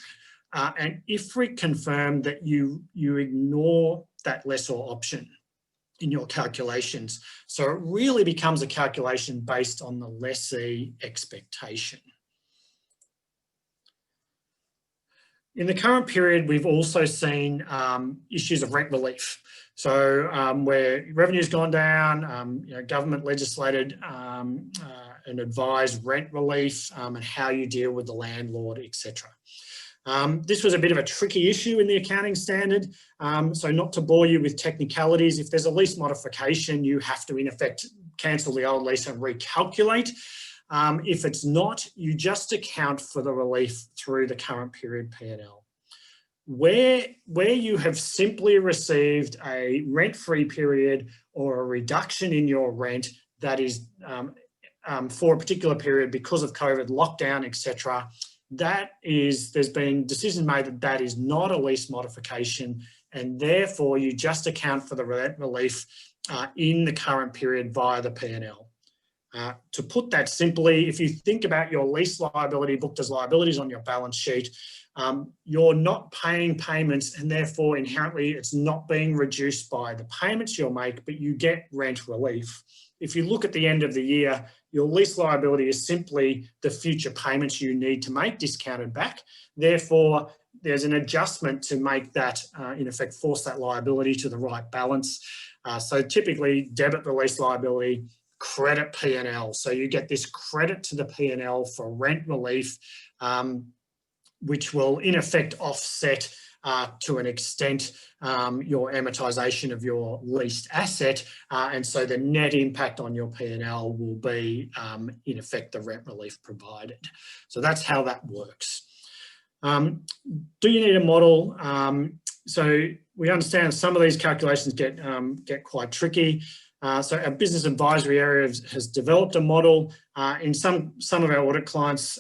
And IFRIC confirmed that you ignore that lessor option in your calculations. So it really becomes a calculation based on the lessee expectation. In the current period, we've also seen issues of rent relief. So where revenue's gone down, government legislated and advised rent relief and how you deal with the landlord, etc. This was a bit of a tricky issue in the accounting standard. So not to bore you with technicalities, if there's a lease modification, you have to in effect cancel the old lease and recalculate. If it's not, you just account for the relief through the current period P&L. Where you have simply received a rent-free period or a reduction in your rent that is for a particular period because of COVID lockdown, etc., there's been decision made that that is not a lease modification, and therefore you just account for the rent relief in the current period via the P&L. To put that simply, if you think about your lease liability booked as liabilities on your balance sheet, you're not paying payments and therefore inherently it's not being reduced by the payments you'll make, but you get rent relief. If you look at the end of the year, your lease liability is simply the future payments you need to make discounted back. Therefore, there's an adjustment to make that, in effect, force that liability to the right balance. So typically debit the lease liability, credit P&L. So you get this credit to the P&L for rent relief, which will in effect offset to an extent your amortization of your leased asset. And so the net impact on your P&L will be in effect the rent relief provided. So that's how that works. Do you need a model? So we understand some of these calculations get quite tricky. So our business advisory area has developed a model. In some of our audit clients,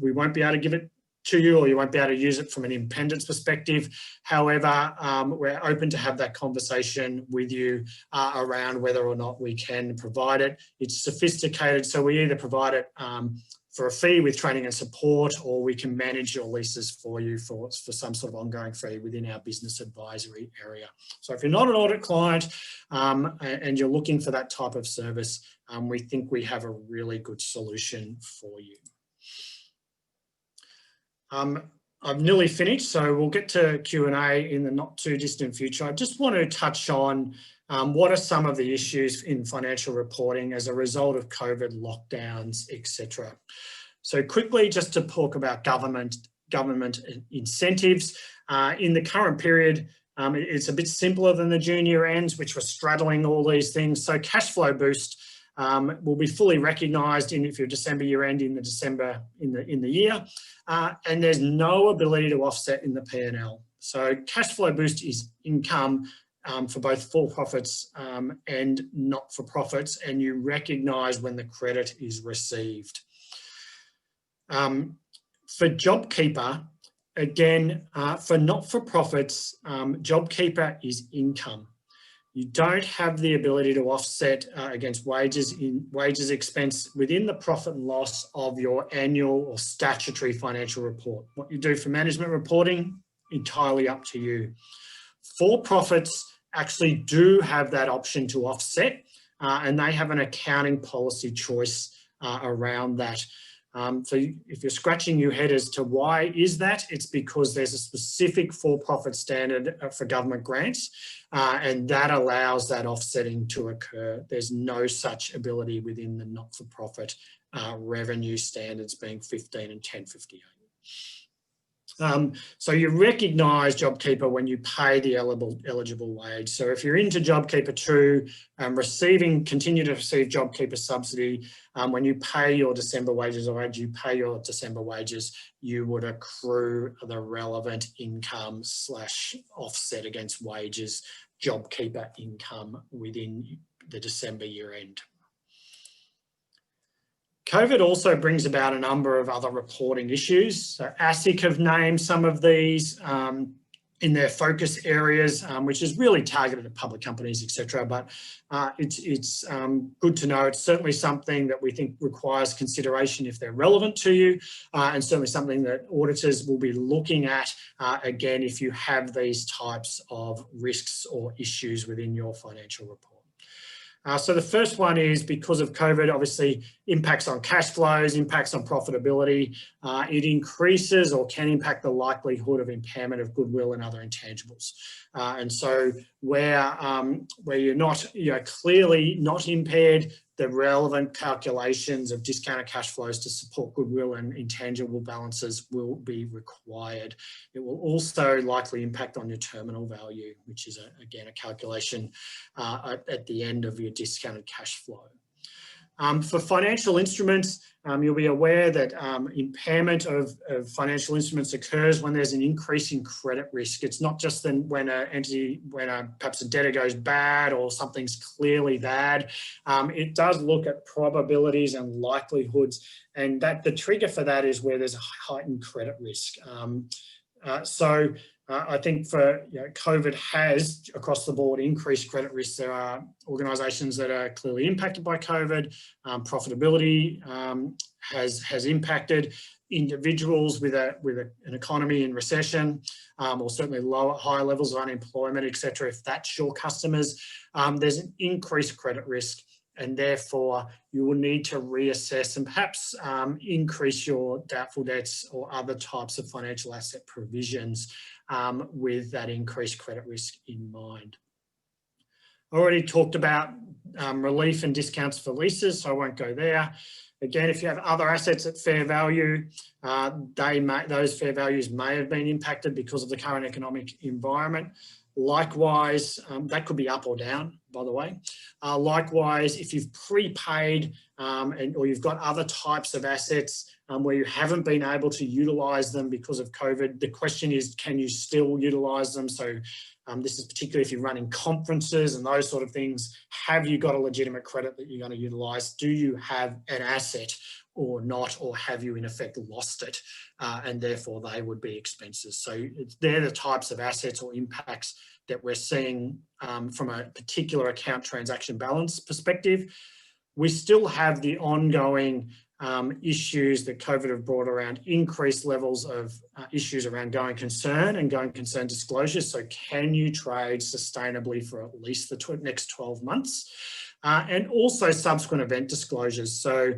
we won't be able to give it to you, or you won't be able to use it from an independence perspective. However, we're open to have that conversation with you around whether or not we can provide it. It's sophisticated, so we either provide it for a fee with training and support, or we can manage your leases for you for some sort of ongoing fee within our business advisory area. So if you're not an audit client and you're looking for that type of service, we think we have a really good solution for you. I've nearly finished, so we'll get to Q&A in the not too distant future. I just want to touch on what are some of the issues in financial reporting as a result of COVID lockdowns, etc. So quickly, just to talk about government incentives. In the current period, it's a bit simpler than the June year ends, which were straddling all these things. So cash flow boost will be fully recognised if your December year end in the year, and there's no ability to offset in the P&L. So cash flow boost is income for both for-profits and not-for-profits, and you recognise when the credit is received. For JobKeeper, again, for not-for-profits, JobKeeper is income. You don't have the ability to offset against wages expense within the profit and loss of your annual or statutory financial report. What you do for management reporting, entirely up to you. For-profits actually do have that option to offset, and they have an accounting policy choice around that. So if you're scratching your head as to why is that, it's because there's a specific for-profit standard for government grants, and that allows that offsetting to occur. There's no such ability within the not-for-profit revenue standards being 15 and 1058. So you recognise JobKeeper when you pay the eligible wage. So if you're into JobKeeper 2, continue to receive JobKeeper subsidy, when you pay your December wages, or as you pay your December wages, you would accrue the relevant income / offset against wages JobKeeper income within the December year end. COVID also brings about a number of other reporting issues. So ASIC have named some of these in their focus areas, which is really targeted at public companies, etc. But it's good to know. It's certainly something that we think requires consideration if they're relevant to you, and certainly something that auditors will be looking at, again, if you have these types of risks or issues within your financial report. So the first one is because of COVID, obviously impacts on cash flows, impacts on profitability. It increases or can impact the likelihood of impairment of goodwill and other intangibles. And so where you're not, clearly not impaired, the relevant calculations of discounted cash flows to support goodwill and intangible balances will be required. It will also likely impact on your terminal value, which is, again, a calculation at the end of your discounted cash flow. For financial instruments, you'll be aware that impairment of financial instruments occurs when there's an increase in credit risk. It's not just then when perhaps a debtor goes bad or something's clearly bad. It does look at probabilities and likelihoods, and that the trigger for that is where there's a heightened credit risk. I think for COVID has across the board increased credit risks. There are organisations that are clearly impacted by COVID. Profitability has impacted individuals with an economy in recession, or certainly higher levels of unemployment, etc. If that's your customers, there's an increased credit risk. And therefore, you will need to reassess and perhaps increase your doubtful debts or other types of financial asset provisions with that increased credit risk in mind. I already talked about relief and discounts for leases, so I won't go there. Again, if you have other assets at fair value, those fair values may have been impacted because of the current economic environment. Likewise, that could be up or down, by the way. Likewise, if you've prepaid or you've got other types of assets where you haven't been able to utilise them because of COVID, the question is, can you still utilise them? So this is particularly if you're running conferences and those sort of things. Have you got a legitimate credit that you're going to utilise? Do you have an asset or not, or have you in effect lost it? And therefore they would be expenses. So they're the types of assets or impacts that we're seeing from a particular account transaction balance perspective. We still have the ongoing issues that COVID have brought around increased levels of issues around going concern and going concern disclosures. So can you trade sustainably for at least the next 12 months? And also subsequent event disclosures. So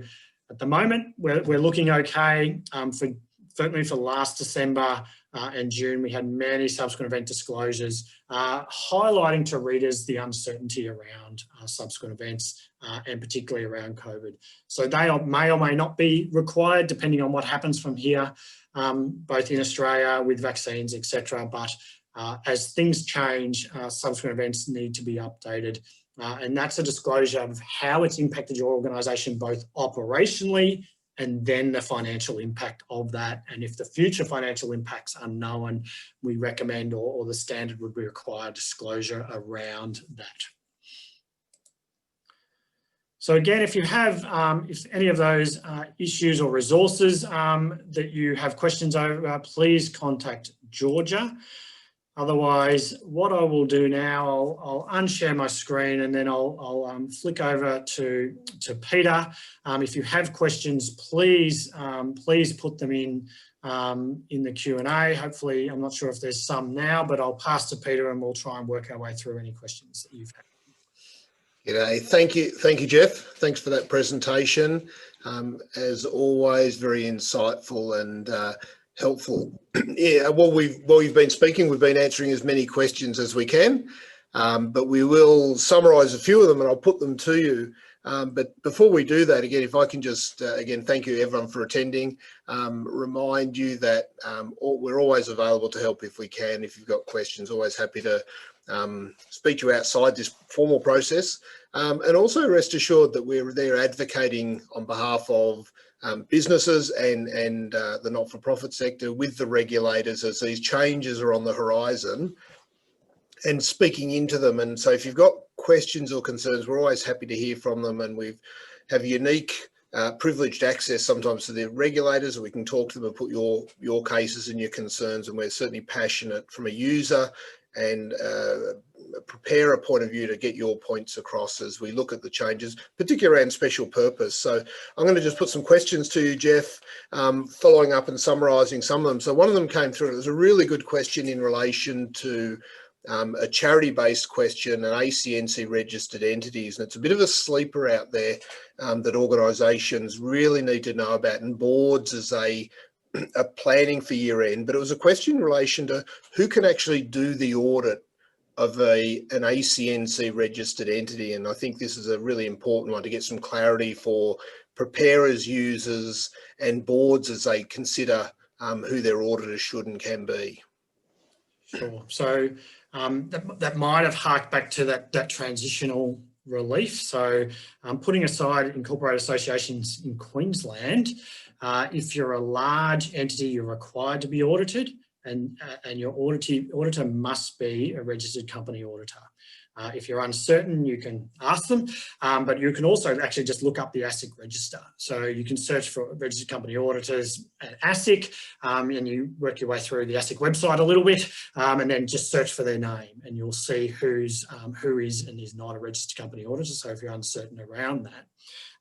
at the moment, we're looking okay. Certainly for last December and June, we had many subsequent event disclosures highlighting to readers the uncertainty around subsequent events and particularly around COVID. So they may or may not be required depending on what happens from here, both in Australia with vaccines, etc. But as things change, subsequent events need to be updated. And that's a disclosure of how it's impacted your organisation, both operationally and then the financial impact of that. And if the future financial impacts are known, we recommend or the standard would be required disclosure around that. So again, if you have if any of those issues or resources that you have questions over, please contact Georgia. Otherwise, what I will do now, I'll unshare my screen and then I'll flick over to Peter. If you have questions, please put them in the Q&A. Hopefully, I'm not sure if there's some now, but I'll pass to Peter and we'll try and work our way through any questions that you've had. G'day. Thank you, Jeff. Thanks for that presentation. As always, very insightful and helpful. Yeah, while we've been speaking, we've been answering as many questions as we can, but we will summarise a few of them and I'll put them to you. But before we do that, again, if I can just, again, thank you everyone for attending. Remind you that we're always available to help if we can. If you've got questions, always happy to speak to you outside this formal process. And also rest assured that we're there advocating on behalf of businesses and the not-for-profit sector with the regulators as these changes are on the horizon and speaking into them. And so if you've got questions or concerns, we're always happy to hear from them, and we have unique privileged access sometimes to the regulators. We can talk to them and put your cases and your concerns, and we're certainly passionate from a user and preparer point of view to get your points across as we look at the changes, particularly around special purpose. So I'm going to just put some questions to you, Jeff, following up and summarising some of them. So one of them came through, and it was a really good question in relation to a charity-based question, and ACNC registered entities, and it's a bit of a sleeper out there that organisations really need to know about, and boards as a planning for year end. But it was a question in relation to who can actually do the audit of an ACNC registered entity, and I think this is a really important one to get some clarity for preparers, users, and boards as they consider who their auditors should and can be. Sure. So that might have harked back to that transitional relief. So putting aside incorporated associations in Queensland, if you're a large entity, you're required to be audited, and your auditor must be a registered company auditor. If you're uncertain, you can ask them, but you can also actually just look up the ASIC register. So you can search for registered company auditors at ASIC, and you work your way through the ASIC website a little bit, and then just search for their name, and you'll see who is and is not a registered company auditor. So if you're uncertain around that.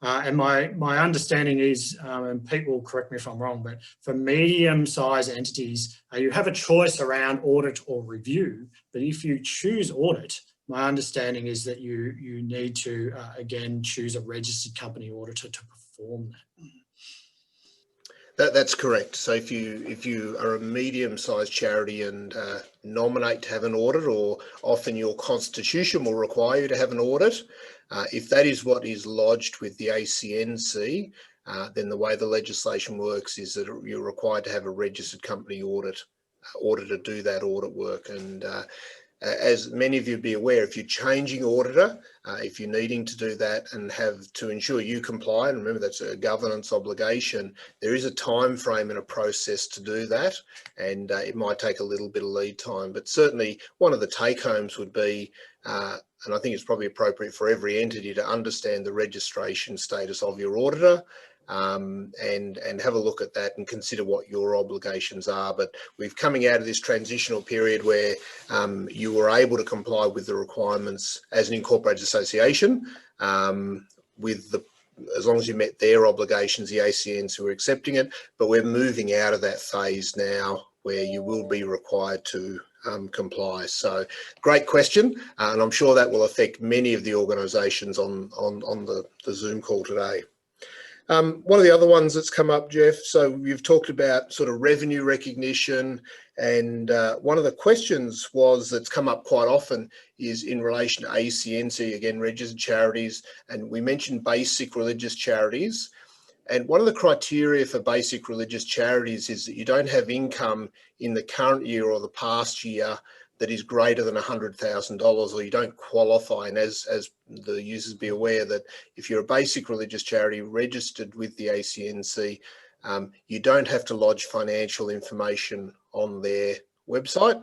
And my understanding is, and Pete will correct me if I'm wrong, but for medium-sized entities, you have a choice around audit or review. But if you choose audit, my understanding is that you need to, again, choose a registered company auditor to perform that. That's correct. So if you are a medium-sized charity and nominate to have an audit, or often your constitution will require you to have an audit, if that is what is lodged with the ACNC, then the way the legislation works is that you're required to have a registered company auditor do that audit work. And as many of you be aware, if you're changing auditor, if you're needing to do that and have to ensure you comply, and remember that's a governance obligation, there is a time frame and a process to do that, and it might take a little bit of lead time. But certainly one of the take-homes would be, and I think it's probably appropriate for every entity to understand the registration status of your auditor, and have a look at that and consider what your obligations are. But we're coming out of this transitional period where you were able to comply with the requirements as an incorporated association, as long as you met their obligations, the ACNs who were accepting it. But we're moving out of that phase now where you will be required to comply. So great question, and I'm sure that will affect many of the organisations on the Zoom call today. One of the other ones that's come up, Jeff, so you've talked about sort of revenue recognition, and one of the questions that's come up quite often is in relation to ACNC, again, registered charities, and we mentioned basic religious charities. And one of the criteria for basic religious charities is that you don't have income in the current year or the past year that is greater than $100,000, or you don't qualify. And as the users be aware, that if you're a basic religious charity registered with the ACNC, you don't have to lodge financial information on their website.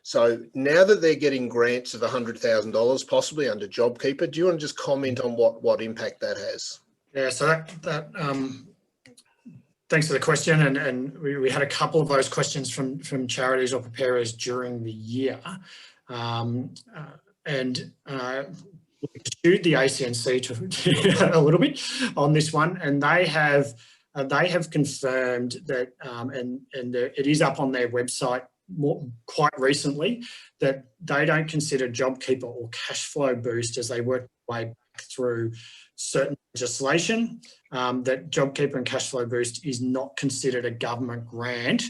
So now that they're getting grants of $100,000, possibly under JobKeeper, do you want to just comment on what impact that has? Yeah, so thanks for the question, and we had a couple of those questions from charities or preparers during the year, and we pursued the ACNC to a little bit on this one, and they have confirmed that, and it is up on their website quite recently, that they don't consider JobKeeper or Cashflow Boost as they work their way back through certain legislation, that JobKeeper and Cashflow Boost is not considered a government grant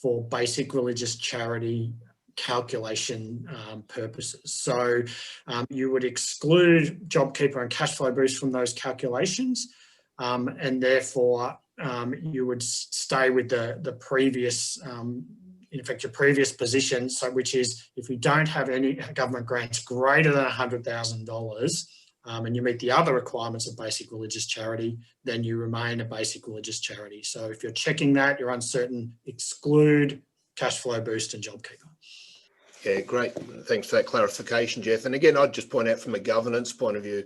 for basic religious charity calculation purposes. So you would exclude JobKeeper and Cashflow Boost from those calculations, and therefore you would stay with the previous, in effect, your previous position, so which is if you don't have any government grants greater than $100,000, and you meet the other requirements of basic religious charity, then you remain a basic religious charity. So if you're checking that, you're uncertain, exclude Cashflow Boost and JobKeeper. Yeah, great. Thanks for that clarification, Jeff. And again, I'd just point out from a governance point of view,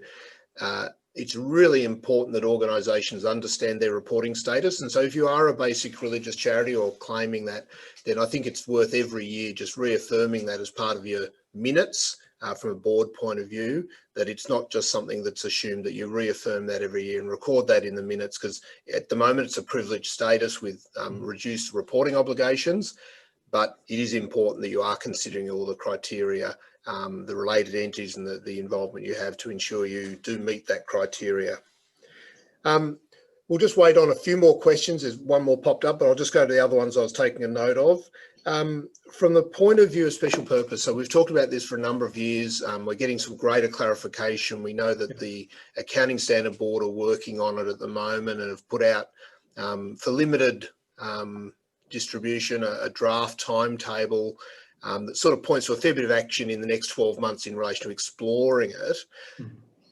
it's really important that organisations understand their reporting status. And so if you are a basic religious charity or claiming that, then I think it's worth every year just reaffirming that as part of your minutes from a board point of view, that it's not just something that's assumed, that you reaffirm that every year and record that in the minutes, because at the moment it's a privileged status with reduced reporting obligations, but it is important that you are considering all the criteria, the related entities and the involvement you have to ensure you do meet that criteria. We'll just wait on a few more questions. There's one more popped up, but I'll just go to the other ones I was taking a note of. From the point of view of special purpose, so we've talked about this for a number of years. We're getting some greater clarification. We know that the Accounting Standard Board are working on it at the moment and have put out for limited distribution a draft timetable that sort of points to a fair bit of action in the next 12 months in relation to exploring it.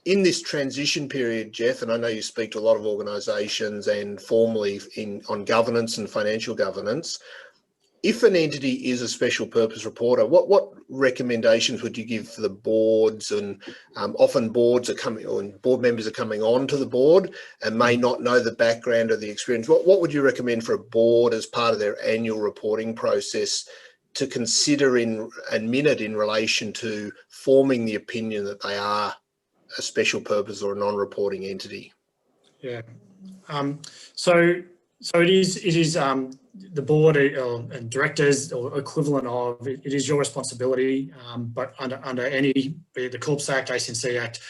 In this transition period, Jeff, and I know you speak to a lot of organisations and formally on governance and financial governance, if an entity is a special purpose reporter, what recommendations would you give for the boards? And often boards are coming, or board members are coming on to the board and may not know the background or the experience. What would you recommend for a board as part of their annual reporting process to consider and minute in relation to forming the opinion that they are a special purpose or a non-reporting entity? Yeah. So it is the board and directors or equivalent of it is your responsibility, but under any, be it the Corps Act, ACNC Act,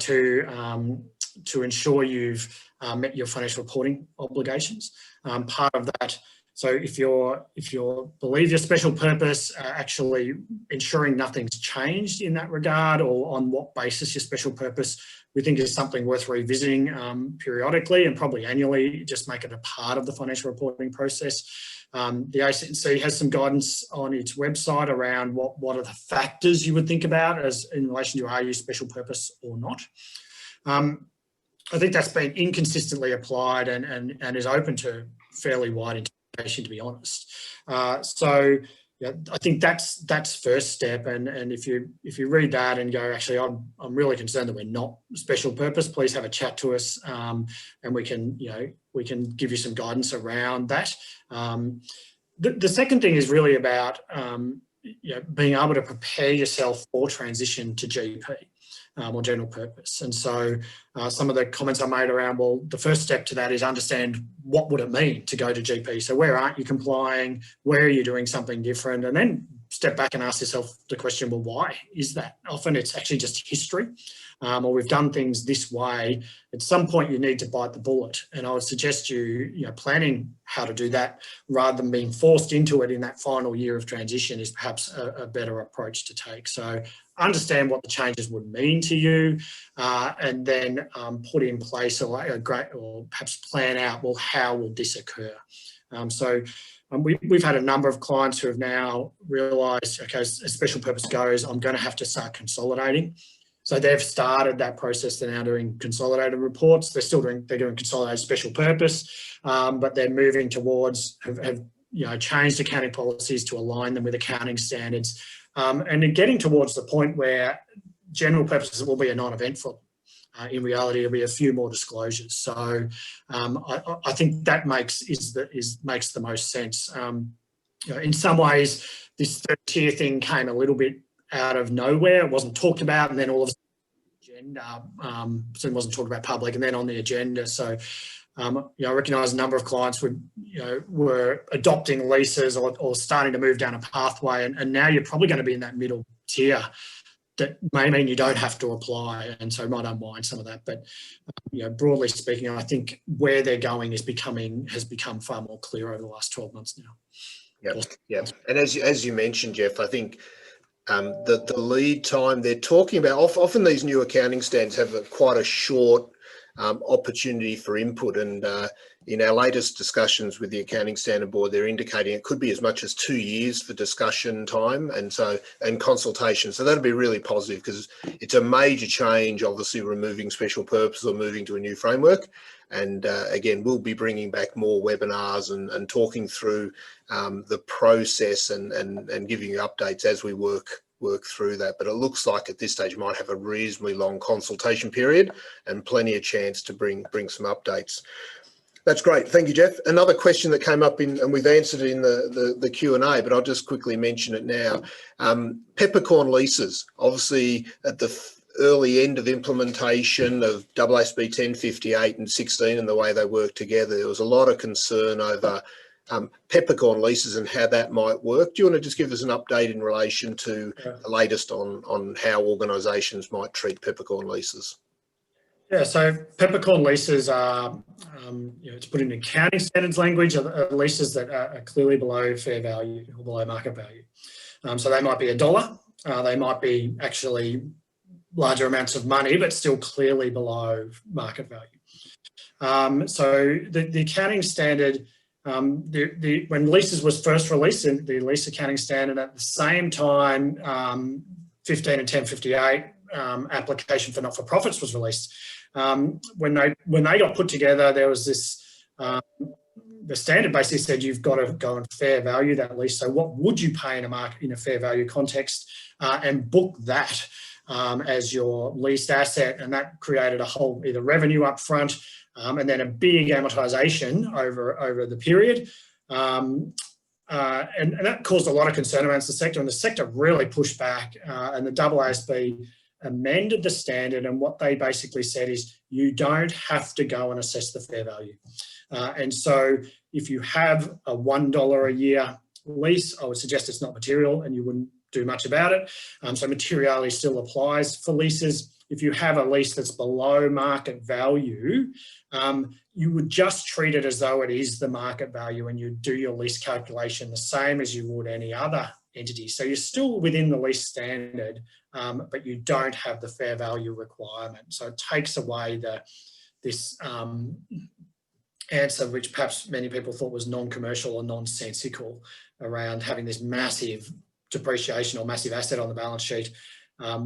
to ensure you've met your financial reporting obligations. Part of that. So if you believe your special purpose, actually ensuring nothing's changed in that regard, or on what basis your special purpose, we think is something worth revisiting periodically and probably annually, just make it a part of the financial reporting process. The ACNC has some guidance on its website around what are the factors you would think about as in relation to are you special purpose or not. I think that's been inconsistently applied and is open to fairly wide interpretation, to be honest. So yeah, I think that's first step. And if you read that and go, actually, I'm really concerned that we're not special purpose, please have a chat to us, and we can give you some guidance around that. The second thing is really about being able to prepare yourself for transition to GP. Or general purpose. And so some of the comments I made around, well, the first step to that is understand what would it mean to go to GP. So where aren't you complying? Where are you doing something different? And then step back and ask yourself the question, well, why is that? Often it's actually just history, or we've done things this way. At some point you need to bite the bullet. And I would suggest you planning how to do that rather than being forced into it in that final year of transition is perhaps a better approach to take. So understand what the changes would mean to you, and then put in place or perhaps plan out, well, how will this occur? We've had a number of clients who have now realised, okay, as special purpose goes, I'm going to have to start consolidating. So they've started that process. They're now doing consolidated reports. They're doing consolidated special purpose, but they're moving towards have changed accounting policies to align them with accounting standards. And then getting towards the point where general purposes will be a non-event for them. In reality, it'll be a few more disclosures. So I think that makes the most sense. In some ways, this third tier thing came a little bit out of nowhere. It wasn't talked about, and then all of a sudden, so it wasn't talked about public, and then on the agenda. So I recognise a number of clients were adopting leases or starting to move down a pathway, and now you're probably going to be in that middle tier. That may mean you don't have to apply, and so might unwind some of that. But broadly speaking, I think where they're going has become far more clear over the last 12 months now. Yeah. And as you mentioned, Jeff, I think the lead time they're talking about, often these new accounting standards have quite a short opportunity for input, and in our latest discussions with the Accounting Standard Board, they're indicating it could be as much as 2 years for discussion time and consultation. So that'll be really positive because it's a major change, obviously removing special purpose or moving to a new framework. And again, we'll be bringing back more webinars and talking through the process and giving you updates as we work work through that. But it looks like at this stage you might have a reasonably long consultation period and plenty of chance to bring some updates. That's great. Thank you, Jeff. Another question that came up and we've answered it in the Q&A, but I'll just quickly mention it now. Peppercorn leases, obviously at the early end of implementation of AASB 1058 and 16 and the way they work together, there was a lot of concern over peppercorn leases and how that might work. Do you want to just give us an update in relation to the latest on how organisations might treat peppercorn leases? Yeah, so peppercorn leases are, to put in accounting standards language, are leases that are clearly below fair value or below market value. So they might be $1, they might be actually larger amounts of money, but still clearly below market value. So the accounting standard, when leases was first released, the lease accounting standard at the same time, 15 and 1058 application for not-for-profits was released. When they got put together, there was this, the standard basically said you've got to go and fair value that lease. So what would you pay in a fair value context, and book that as your leased asset, and that created a whole either revenue up front and then a big amortization over the period. And that caused a lot of concern around the sector, and the sector really pushed back, and the AASB amended the standard, and what they basically said is you don't have to go and assess the fair value. And so if you have a $1 a year lease, I would suggest it's not material and you wouldn't do much about it. So materiality still applies for leases. If you have a lease that's below market value, you would just treat it as though it is the market value, and you do your lease calculation the same as you would any other entity. So you're still within the lease standard, but you don't have the fair value requirement. So it takes away this answer, which perhaps many people thought was non-commercial or nonsensical, around having this massive depreciation or massive asset on the balance sheet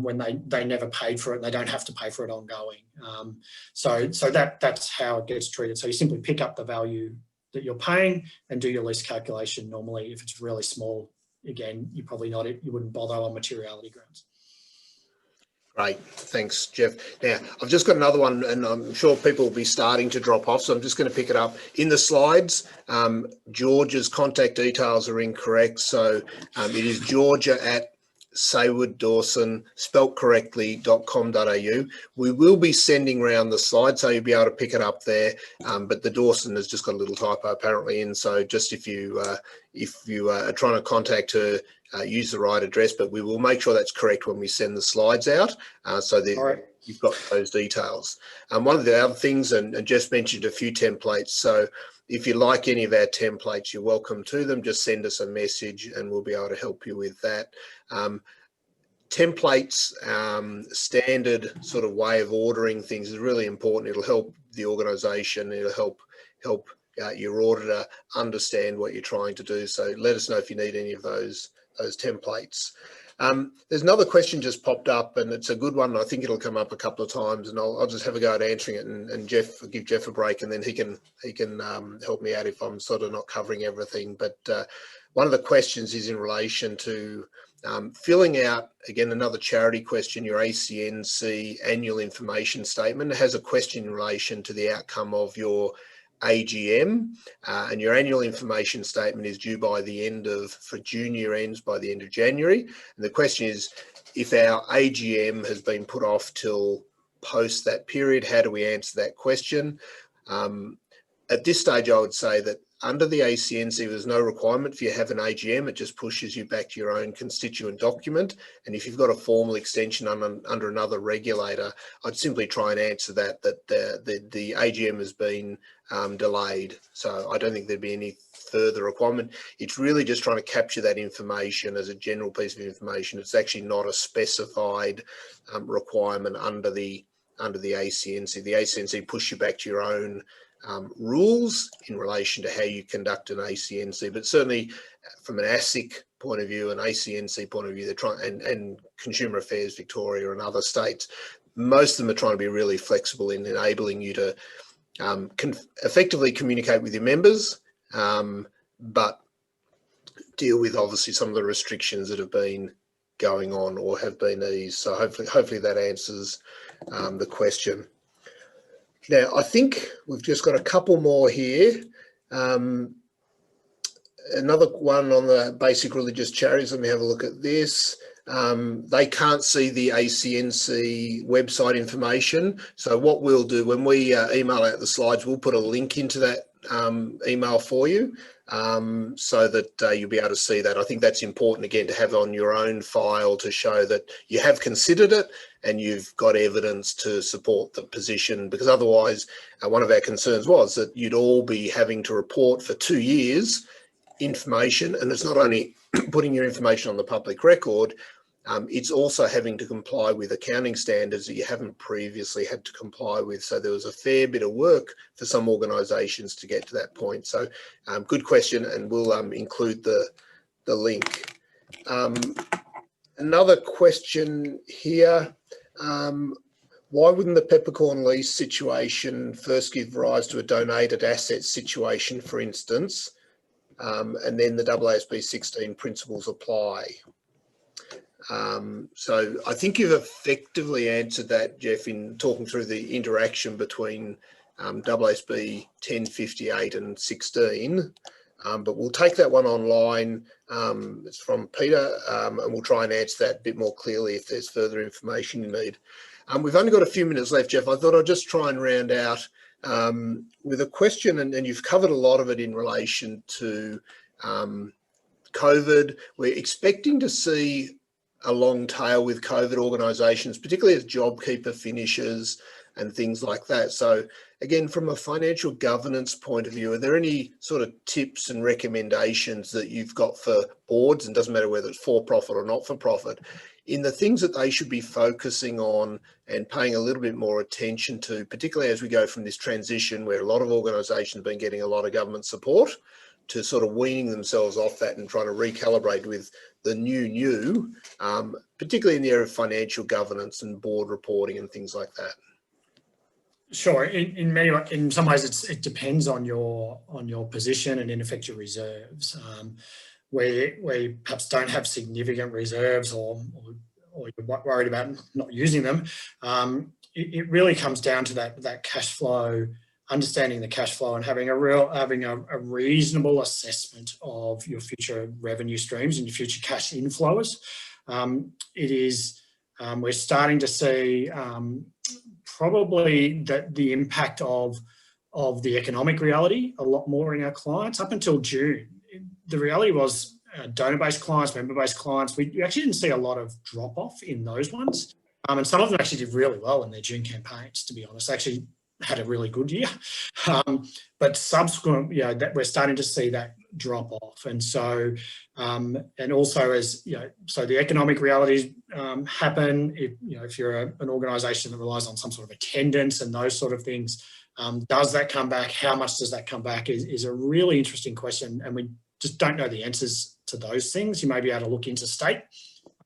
when they never paid for it and they don't have to pay for it ongoing. So that's how it gets treated. So you simply pick up the value that you're paying and do your lease calculation normally. If it's really small, again, you wouldn't bother on materiality grounds. Great, thanks, Jeff. Now, I've just got another one, and I'm sure people will be starting to drop off, so I'm just going to pick it up. In the slides, Georgia's contact details are incorrect, so it is georgia@saywood-dawson, spelt correctly, .com.au. We will be sending around the slide, so you'll be able to pick it up there, but the Dawson has just got a little typo apparently in, so just if you are trying to contact her, use the right address, but we will make sure that's correct when we send the slides out, so that you've got those details. One of the other things, and Jess mentioned a few templates, so if you like any of our templates, you're welcome to them. Just send us a message and we'll be able to help you with that. Templates, standard sort of way of ordering things is really important. It'll help the organisation, it'll help your auditor understand what you're trying to do. So let us know if you need any of those templates. There's another question just popped up, and it's a good one. I think it'll come up a couple of times, and I'll just have a go at answering it, and give Jeff a break, and then he can help me out if I'm sort of not covering everything. But one of the questions is in relation to filling out, again, another charity question, your ACNC annual information statement. It has a question in relation to the outcome of your AGM, and your annual information statement is due by the end of, for June year ends by the end of January. And the question is, if our AGM has been put off till post that period, how do we answer that question? At this stage, I would say that under the ACNC, there's no requirement for you to have an AGM. It just pushes you back to your own constituent document. And if you've got a formal extension under another regulator, I'd simply try and answer that the AGM has been delayed. So I don't think there'd be any further requirement. It's really just trying to capture that information as a general piece of information. It's actually not a specified requirement under the ACNC. The ACNC push you back to your own rules in relation to how you conduct an ACNC, but certainly from an ASIC point of view, an ACNC point of view, they're trying, and Consumer Affairs Victoria and other states, most of them are trying to be really flexible in enabling you to effectively communicate with your members, but deal with obviously some of the restrictions that have been going on or have been eased. So hopefully that answers the question. Now, I think we've just got a couple more here. Another one on the basic religious charities. Let me have a look at this. They can't see the ACNC website information. So what we'll do when we email out the slides, we'll put a link into that email for you so that you'll be able to see that. I think that's important, again, to have on your own file to show that you have considered it and you've got evidence to support the position, because otherwise one of our concerns was that you'd all be having to report for 2 years information, and it's not only putting your information on the public record, it's also having to comply with accounting standards that you haven't previously had to comply with. So there was a fair bit of work for some organisations to get to that point. So good question, and we'll include the link. Another question here. Why wouldn't the peppercorn lease situation first give rise to a donated assets situation, for instance, and then the AASB 16 principles apply? So I think you've effectively answered that, Jeff, in talking through the interaction between AASB 1058 and 16. But we'll take that one online. It's from Peter, and we'll try and answer that a bit more clearly if there's further information you need. We've only got a few minutes left, Jeff. I thought I'd just try and round out with a question, and you've covered a lot of it in relation to COVID. We're expecting to see a long tail with COVID organisations, particularly as JobKeeper finishes and things like that. So again, from a financial governance point of view, are there any sort of tips and recommendations that you've got for boards, and doesn't matter whether it's for-profit or not-for-profit, in the things that they should be focusing on and paying a little bit more attention to, particularly as we go from this transition where a lot of organisations have been getting a lot of government support, to sort of weaning themselves off that and trying to recalibrate with the new, particularly in the area of financial governance and board reporting and things like that? Sure. In some ways, it depends on your position and in effect your reserves. Where you perhaps don't have significant reserves or you're worried about not using them, it really comes down to that cash flow, understanding the cash flow and having a reasonable assessment of your future revenue streams and your future cash inflows. We're starting to see probably the impact of the economic reality a lot more in our clients. Up until June, the reality was donor-based clients, member-based clients, we actually didn't see a lot of drop-off in those ones. And some of them actually did really well in their June campaigns, to be honest. Actually had a really good year. But subsequent, that we're starting to see that drop off. And so, and also as, so the economic realities happen. If you're an organisation that relies on some sort of attendance and those sort of things, does that come back? How much does that come back is a really interesting question. And we just don't know the answers to those things. You may be able to look into state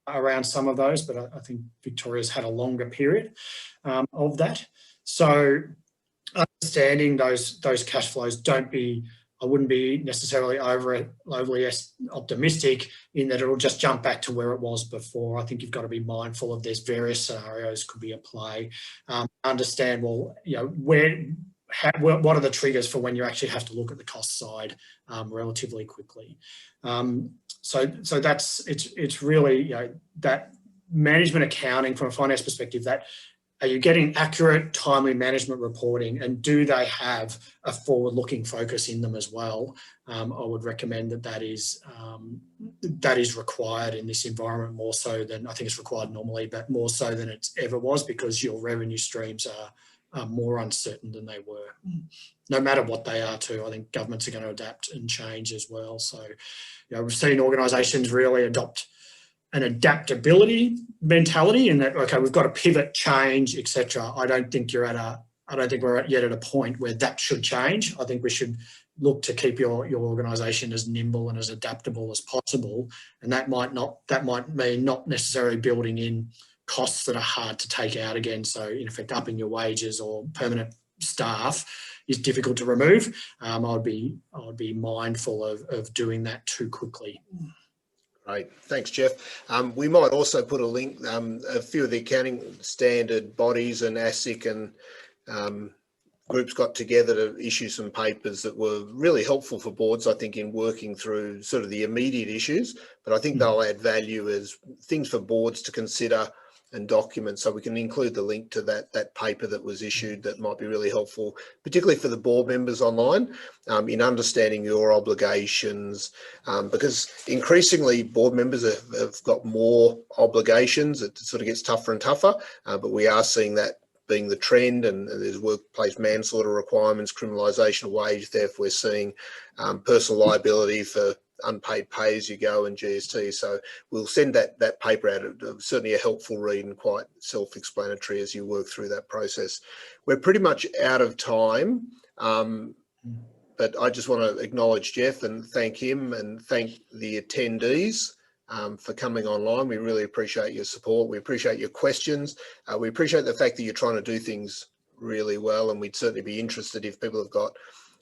around some of those, but I think Victoria's had a longer period of that. So understanding those cash flows, I wouldn't be necessarily overly optimistic in that it'll just jump back to where it was before. I think you've got to be mindful of there's various scenarios could be at play. Understand, well, what are the triggers for when you actually have to look at the cost side relatively quickly. So it's really that management accounting from a finance perspective, that are you getting accurate, timely management reporting, and do they have a forward-looking focus in them as well? I would recommend that is required in this environment more so than I think it's required normally, but more so than it ever was, because your revenue streams are more uncertain than they were. No matter what they are too, I think governments are going to adapt and change as well. So, we've seen organisations really adopt an adaptability mentality in that, okay, we've got to pivot, change, etc. I don't think we're yet at a point where that should change. I think we should look to keep your organisation as nimble and as adaptable as possible. And that might mean not necessarily building in costs that are hard to take out again. So in effect, upping your wages or permanent staff is difficult to remove. I would be mindful of doing that too quickly. Great, thanks, Jeff. We might also put a link. A few of the accounting standard bodies and ASIC and groups got together to issue some papers that were really helpful for boards, I think, in working through sort of the immediate issues. But I think they'll add value as things for boards to consider and document. So we can include the link to that paper that was issued that might be really helpful, particularly for the board members online, in understanding your obligations, because increasingly board members have got more obligations. It sort of gets tougher and tougher, but we are seeing that being the trend, and there's workplace manslaughter requirements, criminalisation of wage theft. We're seeing personal liability for unpaid pay as you go and GST. So we'll send that paper out. It's certainly a helpful read and quite self-explanatory as you work through that process. We're pretty much out of time, but I just want to acknowledge Jeff and thank him and thank the attendees for coming online. We really appreciate your support. We appreciate your questions. We appreciate the fact that you're trying to do things really well, and we'd certainly be interested if people have got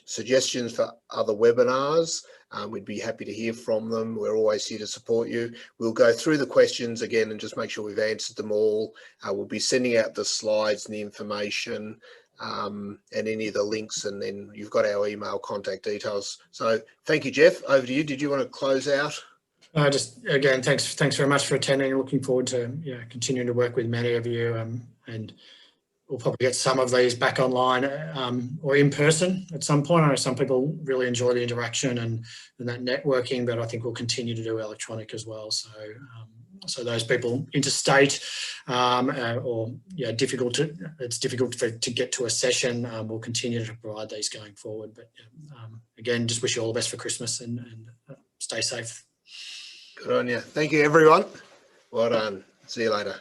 suggestions for other webinars. We'd be happy to hear from them. We're always here to support you. We'll go through the questions again and just make sure we've answered them all. We'll be sending out the slides and the information and any of the links, and then you've got our email contact details. So thank you, Jeff. Over to you. Did you want to close out? Just again, thanks very much for attending. Looking forward to continuing to work with many of you, and we'll probably get some of these back online or in person at some point. I know some people really enjoy the interaction and that networking, but I think we'll continue to do electronic as well. So, so those people interstate or it's difficult to get to a session, we'll continue to provide these going forward. But again, just wish you all the best for Christmas and stay safe. Good on you. Thank you, everyone. Well done. See you later.